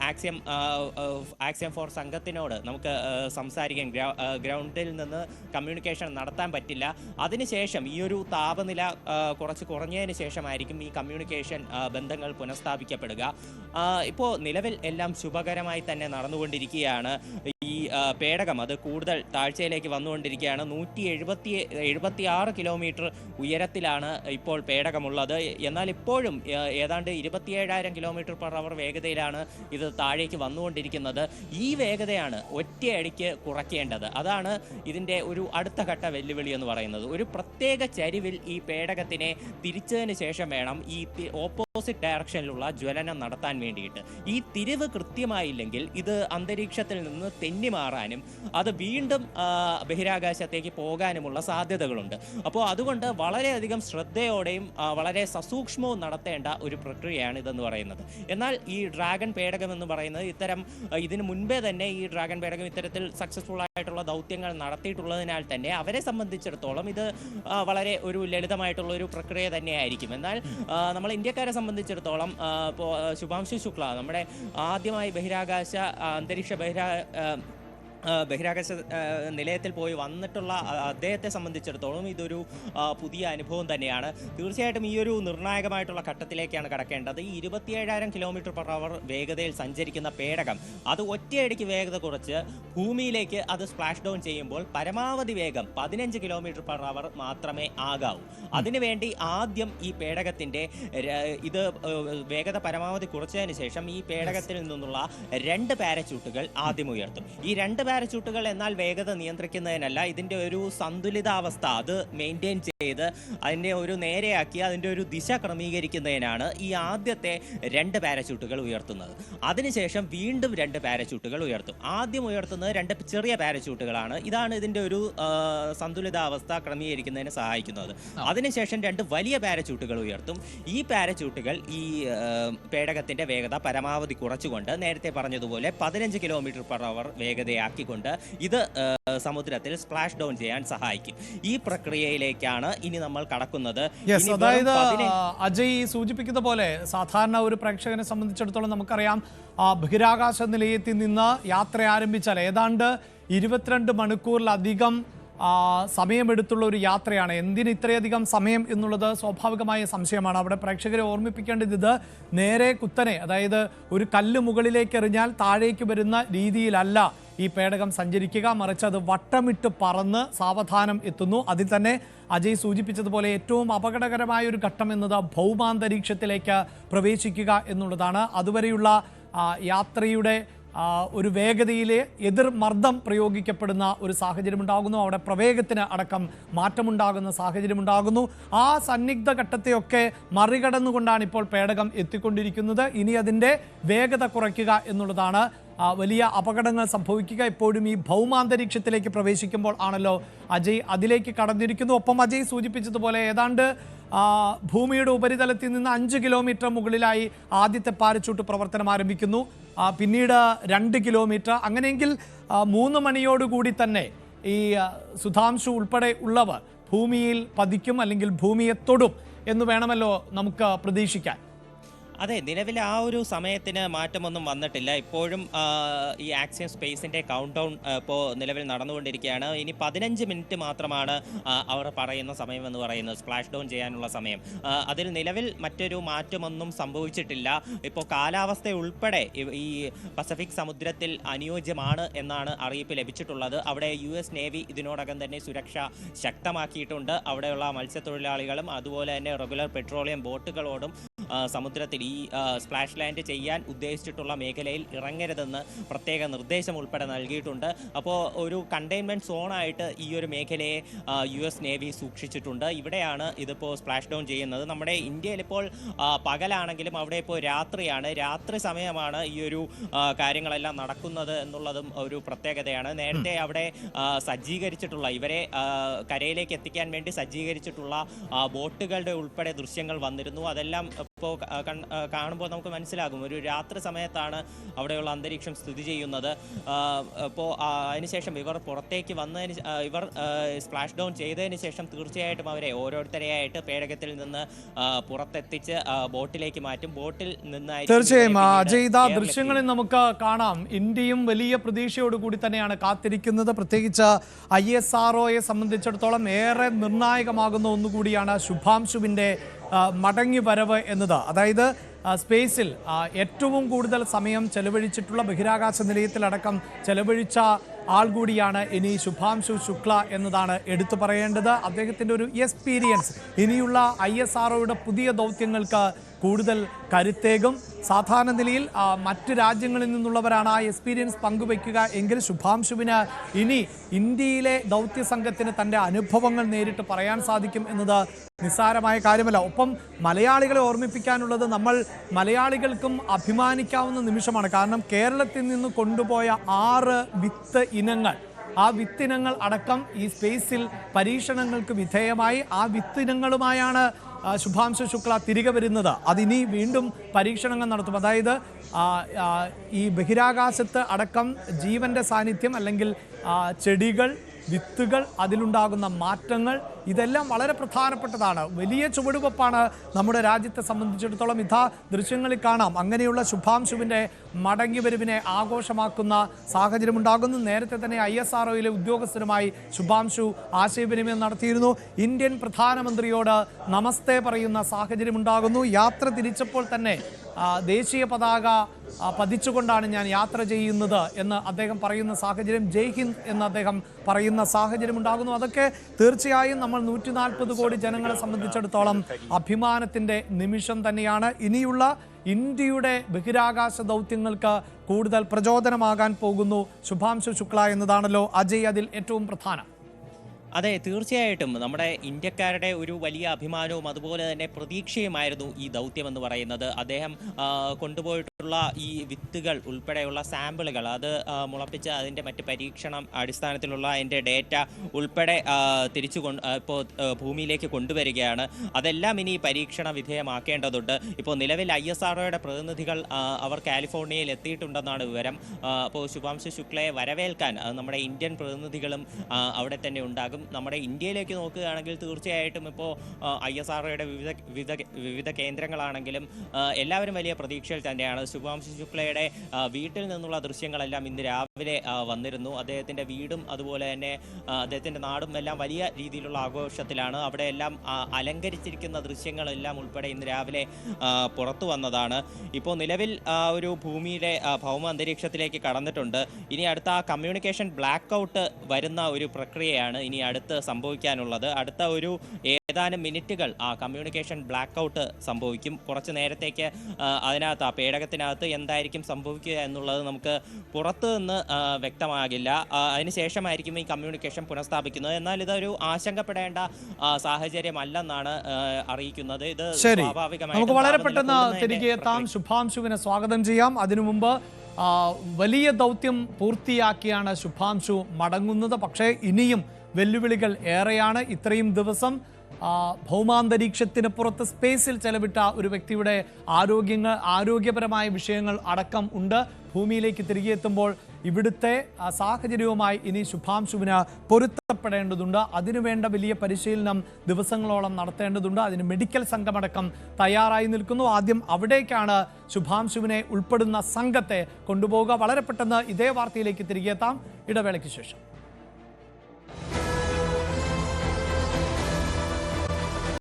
ആക്സിയം ഫോർ സംഘത്തിനോട് നമുക്ക് സംസാരിക്കാൻ ഗ്രൗണ്ടിൽ നിന്ന് കമ്മ്യൂണിക്കേഷൻ നടത്താൻ പറ്റില്ല. അതിനുശേഷം ഈ ഒരു താപനില കുറച്ച് കുറഞ്ഞതിന് ശേഷമായിരിക്കും ഈ കമ്മ്യൂണിക്കേഷൻ ബന്ധങ്ങൾ പുനഃസ്ഥാപിക്കപ്പെടുക. ഇപ്പോൾ നിലവിൽ എല്ലാം ശുഭകരമായി തന്നെ നടന്നുകൊണ്ടിരിക്കുകയാണ്. ഈ പേടകം അത് കൂടുതൽ താഴ്ചയിലേക്ക് വന്നുകൊണ്ടിരിക്കുകയാണ്. 176 കിലോമീറ്റർ ഉയരത്തിലാണ് ഇപ്പോൾ പേടകമുള്ളത്. എന്നാൽ ഇപ്പോഴും ഏതാണ്ട് 27,000 km/h വേഗതയിലാണ് ഇത് താഴേക്ക് വന്നുകൊണ്ടിരിക്കുന്നത്. ഈ വേഗതയാണ് ഒറ്റയടിക്ക് കുറയ്ക്കേണ്ടത്. അതാണ് ഇതിൻ്റെ ഒരു അടുത്ത ഘട്ട വെല്ലുവിളി എന്ന് പറയുന്നത്. ഒരു പ്രത്യേക ചരിവിൽ ഈ പേടകത്തിനെ തിരിച്ചതിന് ശേഷം വേണം ഈ ഓപ്പോസിറ്റ് ഡയറക്ഷനിലുള്ള ജ്വലനം നടത്താൻ വേണ്ടിയിട്ട്. ഈ തിരിവ് കൃത്യമായില്ലെങ്കിൽ ഇത് അന്തരീക്ഷത്തിൽ നിന്ന് തെന്നി മാറാനും അത് വീണ്ടും ബഹിരാകാശത്തേക്ക് പോകാനുമുള്ള സാധ്യതകളുണ്ട്. അപ്പോൾ അതുകൊണ്ട് വളരെയധികം ശ്രദ്ധയോടെയും വളരെ സസൂക്ഷ്മവും നടത്തേണ്ട ഒരു പ്രക്രിയയാണ് ഇതെന്ന് പറയുന്നത്. എന്നാൽ ഈ ഡ്രാഗൺ പേടകം എന്ന് പറയുന്നത് ഇതിനു മുൻപേ തന്നെ ഈ ഡ്രാഗൺ പേടകം ഇത്തരത്തിൽ സക്സസ്ഫുൾ ആയിട്ടുള്ള ദൗത്യങ്ങൾ നടത്തിയിട്ടുള്ളതിനാൽ തന്നെ അവരെ സംബന്ധിച്ചിടത്തോളം ഇത് വളരെ ഒരു ലളിതമായിട്ടുള്ള ഒരു പ്രക്രിയ തന്നെയായിരിക്കും. എന്നാൽ നമ്മൾ ഇന്ത്യക്കാരെ സംബന്ധിച്ചിടത്തോളം ഇപ്പോൾ ശുഭാംശു ശുക്ല നമ്മുടെ ആദ്യമായി അന്തരീക്ഷ ബഹിരാകാശ നിലയത്തിൽ പോയി വന്നിട്ടുള്ള അദ്ദേഹത്തെ സംബന്ധിച്ചിടത്തോളം ഇതൊരു പുതിയ അനുഭവം തന്നെയാണ്. തീർച്ചയായിട്ടും ഈ ഒരു നിർണായകമായിട്ടുള്ള ഘട്ടത്തിലേക്കാണ് കടക്കേണ്ടത്. ഈ 27,000 km/h വേഗതയിൽ സഞ്ചരിക്കുന്ന പേടകം അത് ഒറ്റയടിക്ക് വേഗത കുറച്ച് ഭൂമിയിലേക്ക് അത് സ്പ്ലാഷ് ഡൗൺ ചെയ്യുമ്പോൾ പരമാവധി വേഗം 15 km/h മാത്രമേ ആകാവൂ. അതിനുവേണ്ടി ആദ്യം ഈ പേടകത്തിൻ്റെ ഇത് വേഗത പരമാവധി കുറച്ചതിന് ശേഷം ഈ പേടകത്തിൽ നിന്നുള്ള 2 പാരച്യൂട്ടുകൾ ആദ്യം ഉയർത്തും. ഈ 2 പാരച്യൂട്ടുകൾ എന്നാൽ വേഗത നിയന്ത്രിക്കുന്നതിനല്ല, ഇതിൻ്റെ ഒരു സന്തുലിതാവസ്ഥ അത് മെയിൻറ്റെയിൻ ചെയ്ത് അതിൻ്റെ ഒരു നേരെയാക്കി അതിൻ്റെ ഒരു ദിശ ക്രമീകരിക്കുന്നതിനാണ് ഈ ആദ്യത്തെ 2 പാരച്യൂട്ടുകൾ ഉയർത്തുന്നത്. അതിനുശേഷം വീണ്ടും 2 പാരച്യൂട്ടുകൾ ഉയർത്തും. ആദ്യം ഉയർത്തുന്നത് 2 ചെറിയ പാരച്യൂട്ടുകളാണ്. ഇതാണ് ഇതിൻ്റെ ഒരു സന്തുലിതാവസ്ഥ ക്രമീകരിക്കുന്നതിന് സഹായിക്കുന്നത്. അതിനുശേഷം 2 വലിയ പാരച്യൂട്ടുകൾ ഉയർത്തും. ഈ പാരച്യൂട്ടുകൾ ഈ പേടകത്തിൻ്റെ വേഗത പരമാവധി കുറച്ചുകൊണ്ട് നേരത്തെ പറഞ്ഞതുപോലെ 15 km/h വേഗതയാക്കിക്കൊണ്ട് ഇത് സമുദ്രത്തിൽ സ്പ്ലാഷ് ഡൗൺ ചെയ്യാൻ സഹായിക്കും. ഈ പ്രക്രിയയിലേക്കാണ് ഇനി നമ്മൾ കടക്കുന്നത്. അതായത് അജയ് സൂചിപ്പിക്കുന്ന പോലെ സാധാരണ ഒരു പ്രേക്ഷകനെ സംബന്ധിച്ചിടത്തോളം നമുക്കറിയാം ബഹിരാകാശ നിലയത്തിൽ നിന്ന് യാത്ര ആരംഭിച്ചാൽ ഏതാണ്ട് 22 മണിക്കൂറിലധികം സമയമെടുത്തുള്ള ഒരു യാത്രയാണ്. എന്തിന് ഇത്രയധികം സമയം എന്നുള്ളത് സ്വാഭാവികമായ സംശയമാണ്. അവിടെ പ്രേക്ഷകരെ ഓർമ്മിപ്പിക്കേണ്ടത് ഇത് നേരെ കുത്തനെ, അതായത് ഒരു കല്ല് മുകളിലേക്ക് എറിഞ്ഞാൽ താഴേക്ക് വരുന്ന രീതിയിലല്ല ഈ പേടകം സഞ്ചരിക്കുക, മറിച്ച് അത് വട്ടമിട്ട് പറന്ന് സാവധാനം എത്തുന്നു. അതിൽ തന്നെ അജയ് സൂചിപ്പിച്ചതുപോലെ ഏറ്റവും അപകടകരമായ ഒരു ഘട്ടം എന്നത് ഭൗമാന്തരീക്ഷത്തിലേക്ക് പ്രവേശിക്കുക എന്നുള്ളതാണ്. അതുവരെയുള്ള യാത്രയുടെ ഒരു വേഗതയിലെ എതിർമർദ്ദം പ്രയോഗിക്കപ്പെടുന്ന ഒരു സാഹചര്യം ഉണ്ടാകുന്നു. അവിടെ പ്രവേഗത്തിന് അടക്കം മാറ്റമുണ്ടാകുന്ന സാഹചര്യം ഉണ്ടാകുന്നു. ആ സന്നിഗ്ധ ഘട്ടത്തെയൊക്കെ മറികടന്നുകൊണ്ടാണ് ഇപ്പോൾ പേടകം എത്തിക്കൊണ്ടിരിക്കുന്നത്. ഇനി അതിൻ്റെ വേഗത കുറയ്ക്കുക എന്നുള്ളതാണ് വലിയ അപകടങ്ങൾ സംഭവിക്കുക. ഇപ്പോഴും ഈ ഭൗമാന്തരീക്ഷത്തിലേക്ക് പ്രവേശിക്കുമ്പോൾ ആണല്ലോ അജയ് അതിലേക്ക് കടന്നിരിക്കുന്നു. ഒപ്പം അജയ് സൂചിപ്പിച്ചതുപോലെ ഏതാണ്ട് ഭൂമിയുടെ ഉപരിതലത്തിൽ നിന്ന് 5 കിലോമീറ്റർ മുകളിലായി ആദ്യത്തെ പാരച്യൂട്ട് പ്രവർത്തനം ആരംഭിക്കുന്നു. പിന്നീട് 2 കിലോമീറ്റർ. അങ്ങനെയെങ്കിൽ 3 മണിയോടുകൂടി തന്നെ ഈ സുധാംശു ഉൾപ്പെടെ ഉള്ളവർ ഭൂമിയിൽ പതിക്കും, അല്ലെങ്കിൽ ഭൂമിയെ തൊടും എന്ന് വേണമല്ലോ നമുക്ക് പ്രതീക്ഷിക്കാൻ. അതെ, നിലവിൽ ആ ഒരു സമയത്തിന് മാറ്റമൊന്നും വന്നിട്ടില്ല. ഇപ്പോഴും ഈ ആക്സിയം സ്പേസിൻ്റെ കൗണ്ട് ഡൗൺ ഇപ്പോൾ നിലവിൽ നടന്നുകൊണ്ടിരിക്കുകയാണ്. ഇനി 15 മിനിറ്റ് മാത്രമാണ് അവർ പറയുന്ന സമയം എന്ന് പറയുന്നത്, സ്പ്ലാഷ് ഡൗൺ ചെയ്യാനുള്ള സമയം. അതിൽ നിലവിൽ മറ്റൊരു മാറ്റമൊന്നും സംഭവിച്ചിട്ടില്ല. ഇപ്പോൾ കാലാവസ്ഥ ഉൾപ്പെടെ ഈ പസഫിക് സമുദ്രത്തിൽ അനുയോജ്യമാണ് എന്നാണ് അറിയിപ്പ് ലഭിച്ചിട്ടുള്ളത്. അവിടെ US നേവി ഇതിനോടകം തന്നെ സുരക്ഷ ശക്തമാക്കിയിട്ടുണ്ട്. അവിടെയുള്ള മത്സ്യത്തൊഴിലാളികളും അതുപോലെ തന്നെ റെഗുലർ പെട്രോളിയം ബോട്ടുകളോടും സമുദ്രത്തിൽ ഈ സ്പ്ലാഷ് ലാൻഡ് ചെയ്യാൻ ഉദ്ദേശിച്ചിട്ടുള്ള മേഖലയിൽ ഇറങ്ങരുതെന്ന് പ്രത്യേക നിർദ്ദേശം ഉൾപ്പെടെ നൽകിയിട്ടുണ്ട്. അപ്പോൾ ഒരു കണ്ടെയ്ൻമെൻറ്റ് സോണായിട്ട് ഈ ഒരു മേഖലയെ US നേവി സൂക്ഷിച്ചിട്ടുണ്ട്. ഇവിടെയാണ് ഇതിപ്പോൾ സ്പ്ലാഷ് ഡൗൺ ചെയ്യുന്നത്. നമ്മുടെ ഇന്ത്യയിൽ ഇപ്പോൾ പകലാണെങ്കിലും അവിടെ ഇപ്പോൾ രാത്രിയാണ്. രാത്രി സമയമാണ് ഈ ഒരു കാര്യങ്ങളെല്ലാം നടക്കുന്നത് എന്നുള്ളതും ഒരു പ്രത്യേകതയാണ്. നേരത്തെ അവിടെ സജ്ജീകരിച്ചിട്ടുള്ള ഇവരെ കരയിലേക്ക് എത്തിക്കാൻ വേണ്ടി സജ്ജീകരിച്ചിട്ടുള്ള ബോട്ടുകളുടെ ഉൾപ്പെടെ ദൃശ്യങ്ങൾ വന്നിരുന്നു. അതെല്ലാം ഇപ്പോൾ കാണുമ്പോൾ നമുക്ക് മനസ്സിലാകും ഒരു രാത്രി സമയത്താണ് അവിടെയുള്ള അന്തരീക്ഷം സ്ഥിതി ചെയ്യുന്നത്. അപ്പോൾ അതിനുശേഷം ഇവർ പുറത്തേക്ക് വന്നതിന് ഇവർ സ്പ്ലാഷ് ഡൗൺ ചെയ്തതിന് ശേഷം തീർച്ചയായിട്ടും അവരെ ഓരോരുത്തരെയായിട്ട് പേടകത്തിൽ നിന്ന് പുറത്തെത്തിച്ച് ബോട്ടിലേക്ക് മാറ്റും. ബോട്ടിൽ നിന്നായി തീർച്ചയായും അജയ്, ഇതാ ദൃശ്യങ്ങളിൽ നമുക്ക് കാണാം. ഇന്ത്യയും വലിയ പ്രതീക്ഷയോടുകൂടി തന്നെയാണ് കാത്തിരിക്കുന്നത്. പ്രത്യേകിച്ച് ISROയെ സംബന്ധിച്ചിടത്തോളം ഏറെ നിർണായകമാകുന്ന ഒന്നുകൂടിയാണ് ശുഭാംശുവിൻ്റെ മടങ്ങി വരവ് എന്നത്. അതായത് സ്പേസിൽ ഏറ്റവും കൂടുതൽ സമയം ചെലവഴിച്ചിട്ടുള്ള ബഹിരാകാശ നിലയത്തിലടക്കം ചെലവഴിച്ച ആൾ കൂടിയാണ് ഇനി ശുഭാംശു ശുക്ല എന്നതാണ് എടുത്തു പറയേണ്ടത്. അദ്ദേഹത്തിൻ്റെ ഒരു എക്സ്പീരിയൻസ് ഇനിയുള്ള ISROയുടെ പുതിയ ദൗത്യങ്ങൾക്ക് കൂടുതൽ കരുത്തേകും. സാധാരണ നിലയിൽ മറ്റ് രാജ്യങ്ങളിൽ നിന്നുള്ളവരാണ് ആ എക്സ്പീരിയൻസ് പങ്കുവയ്ക്കുക എങ്കിൽ ശുഭാംശുവിന് ഇനി ഇന്ത്യയിലെ ദൗത്യ സംഘത്തിന് തൻ്റെ അനുഭവങ്ങൾ നേരിട്ട് പറയാൻ സാധിക്കും എന്നത് നിസ്സാരമായ കാര്യമല്ല. ഒപ്പം മലയാളികളെ ഓർമ്മിപ്പിക്കാനുള്ളത് നമ്മൾ മലയാളികൾക്കും അഭിമാനിക്കാവുന്ന നിമിഷമാണ്. കാരണം കേരളത്തിൽ നിന്ന് കൊണ്ടുപോയ 6 വിത്ത് ഇനങ്ങൾ, ആ വിത്തിനങ്ങൾ അടക്കം ഈ സ്പേസിൽ പരീക്ഷണങ്ങൾക്ക് വിധേയമായി ആ വിത്തിനങ്ങളുമായാണ് ശുഭാംശു ശുക്ല തിരികെ വരുന്നത്. അതിനി വീണ്ടും പരീക്ഷണങ്ങൾ നടത്തും. അതായത് ഈ ബഹിരാകാശത്ത് അടക്കം ജീവൻ്റെ സാന്നിധ്യം അല്ലെങ്കിൽ ചെടികൾ, വിത്തുകൾ, അതിലുണ്ടാകുന്ന മാറ്റങ്ങൾ, ഇതെല്ലാം വളരെ പ്രധാനപ്പെട്ടതാണ്. വലിയ ചുവടുവെപ്പാണ് നമ്മുടെ രാജ്യത്തെ സംബന്ധിച്ചിടത്തോളം. ഇതാ ദൃശ്യങ്ങളിൽ കാണാം. അങ്ങനെയുള്ള ശുഭാംശുവിൻ്റെ മടങ്ങിവരവിനെ ആഘോഷമാക്കുന്ന സാഹചര്യമുണ്ടാകുന്നു. നേരത്തെ തന്നെ ISROയിലെ ഉദ്യോഗസ്ഥരുമായി ശുഭാംശു ആശയവിനിമയം നടത്തിയിരുന്നു. ഇന്ത്യൻ പ്രധാനമന്ത്രിയോട് നമസ്തേ പറയുന്ന സാഹചര്യമുണ്ടാകുന്നു. യാത്ര തിരിച്ചപ്പോൾ തന്നെ ദേശീയ പതാക പതിച്ചുകൊണ്ടാണ് ഞാൻ യാത്ര ചെയ്യുന്നത് എന്ന് അദ്ദേഹം പറയുന്ന സാഹചര്യം, ജയ് ഹിന്ദ് എന്ന് അദ്ദേഹം പറയുന്ന സാഹചര്യം ഉണ്ടാകുന്നു. അതൊക്കെ തീർച്ചയായും നമ്മൾ 140 കോടി ജനങ്ങളെ സംബന്ധിച്ചിടത്തോളം അഭിമാനത്തിൻ്റെ നിമിഷം തന്നെയാണ്. ഇനിയുള്ള ഇന്ത്യയുടെ ബഹിരാകാശ ദൗത്യങ്ങൾക്ക് കൂടുതൽ പ്രചോദനമാകാൻ പോകുന്നു ശുഭാംശു ശുക്ല എന്നതാണല്ലോ അജയ് അതിൽ ഏറ്റവും പ്രധാനം. അതെ, തീർച്ചയായിട്ടും നമ്മുടെ ഇന്ത്യക്കാരുടെ ഒരു വലിയ അഭിമാനവും അതുപോലെ തന്നെ പ്രതീക്ഷയുമായിരുന്നു ഈ ദൗത്യം എന്ന് പറയുന്നത്. അദ്ദേഹം കൊണ്ടുപോയിട്ടുള്ള ഈ വിത്തുകൾ ഉൾപ്പെടെയുള്ള സാമ്പിളുകൾ അത് മുളപ്പിച്ച് അതിൻ്റെ മറ്റ് പരീക്ഷണം അടിസ്ഥാനത്തിലുള്ള അതിൻ്റെ ഡേറ്റ ഉൾപ്പെടെ ഇപ്പോൾ ഭൂമിയിലേക്ക് കൊണ്ടുവരികയാണ്. അതെല്ലാം ഇനി പരീക്ഷണ വിധേയമാക്കേണ്ടതുണ്ട്. ഇപ്പോൾ നിലവിൽ ISROയുടെ പ്രതിനിധികൾ അവർ കാലിഫോർണിയയിൽ എത്തിയിട്ടുണ്ടെന്നാണ് വിവരം. അപ്പോൾ ശുഭാംശു ശുക്ലയെ വരവേൽക്കാൻ നമ്മുടെ ഇന്ത്യൻ പ്രതിനിധികളും അവിടെ തന്നെ ഉണ്ടാകും. നമ്മുടെ ഇന്ത്യയിലേക്ക് നോക്കുകയാണെങ്കിൽ തീർച്ചയായിട്ടും ഇപ്പോൾ ISROയുടെ വിവിധ കേന്ദ്രങ്ങളാണെങ്കിലും എല്ലാവരും വലിയ പ്രതീക്ഷയിൽ തന്നെയാണ്. ശുഭാംശു ശുക്ലയുടെ വീട്ടിൽ നിന്നുള്ള ദൃശ്യങ്ങളെല്ലാം ഇന്ന് രാവിലെ വന്നിരുന്നു. അദ്ദേഹത്തിൻ്റെ വീടും അതുപോലെ തന്നെ അദ്ദേഹത്തിൻ്റെ നാടും എല്ലാം വലിയ രീതിയിലുള്ള ആഘോഷത്തിലാണ്. അവിടെ എല്ലാം അലങ്കരിച്ചിരിക്കുന്ന ദൃശ്യങ്ങളെല്ലാം ഉൾപ്പെടെ ഇന്ന് രാവിലെ പുറത്തു വന്നതാണ്. ഇപ്പോൾ നിലവിൽ ഒരു ഭൂമിയുടെ ഭൗമ അന്തരീക്ഷത്തിലേക്ക് കടന്നിട്ടുണ്ട്. ഇനി അടുത്ത കമ്മ്യൂണിക്കേഷൻ ബ്ലാക്ക് ഔട്ട് വരുന്ന ഒരു പ്രക്രിയയാണ് ഇനി അടുത്ത് സംഭവിക്കാനുള്ളത്. അടുത്ത ഒരു ഏതാനും മിനിറ്റുകൾ ആ കമ്മ്യൂണിക്കേഷൻ ബ്ലാക്ക് ഔട്ട് സംഭവിക്കും. കുറച്ച് നേരത്തേക്ക് അതിനകത്ത് ആ പേടകത്തിനകത്ത് എന്തായിരിക്കും സംഭവിക്കുക എന്നുള്ളത് നമുക്ക് പുറത്തു നിന്ന് വ്യക്തമാകില്ല. അതിനുശേഷമായിരിക്കും ഈ കമ്മ്യൂണിക്കേഷൻ പുനഃസ്ഥാപിക്കുന്നത്. എന്നാൽ ഇതൊരു ആശങ്കപ്പെടേണ്ട സാഹചര്യമല്ലെന്നാണ് അറിയിക്കുന്നത്. ഇത് സ്വാഭാവികമായി നമുക്ക് വളരെ പെട്ടെന്ന് തിരികെ എത്താം. ശുഭാംശുവിനെ സ്വാഗതം ചെയ്യാം. അതിനു മുമ്പ് വലിയ ദൗത്യം പൂർത്തിയാക്കിയാണ് ശുഭാംശു മടങ്ങുന്നത്. പക്ഷേ ഇനിയും വെല്ലുവിളികൾ ഏറെയാണ്. ഇത്രയും ദിവസം ഭൗമാന്തരീക്ഷത്തിന് പുറത്ത് സ്പേസിൽ ചെലവിട്ട ഒരു വ്യക്തിയുടെ ആരോഗ്യപരമായ വിഷയങ്ങൾ അടക്കം ഉണ്ട്. ഭൂമിയിലേക്ക് തിരികെ എത്തുമ്പോൾ ഇവിടുത്തെ സാഹചര്യവുമായി ഇനി ശുഭാംശുവിന് പൊരുത്തപ്പെടേണ്ടതുണ്ട്. അതിനുവേണ്ട വലിയ പരിശീലനം ദിവസങ്ങളോളം നടത്തേണ്ടതുണ്ട്. അതിന് മെഡിക്കൽ സംഘമടക്കം തയ്യാറായി നിൽക്കുന്നു. ആദ്യം അവിടേക്കാണ് ശുഭാംശുവിനെ ഉൾപ്പെടുന്ന സംഘത്തെ കൊണ്ടുപോവുക. വളരെ പെട്ടെന്ന് ഇതേ വാർത്തയിലേക്ക് തിരികെ എത്താം ഇടവേളയ്ക്ക് ശേഷം.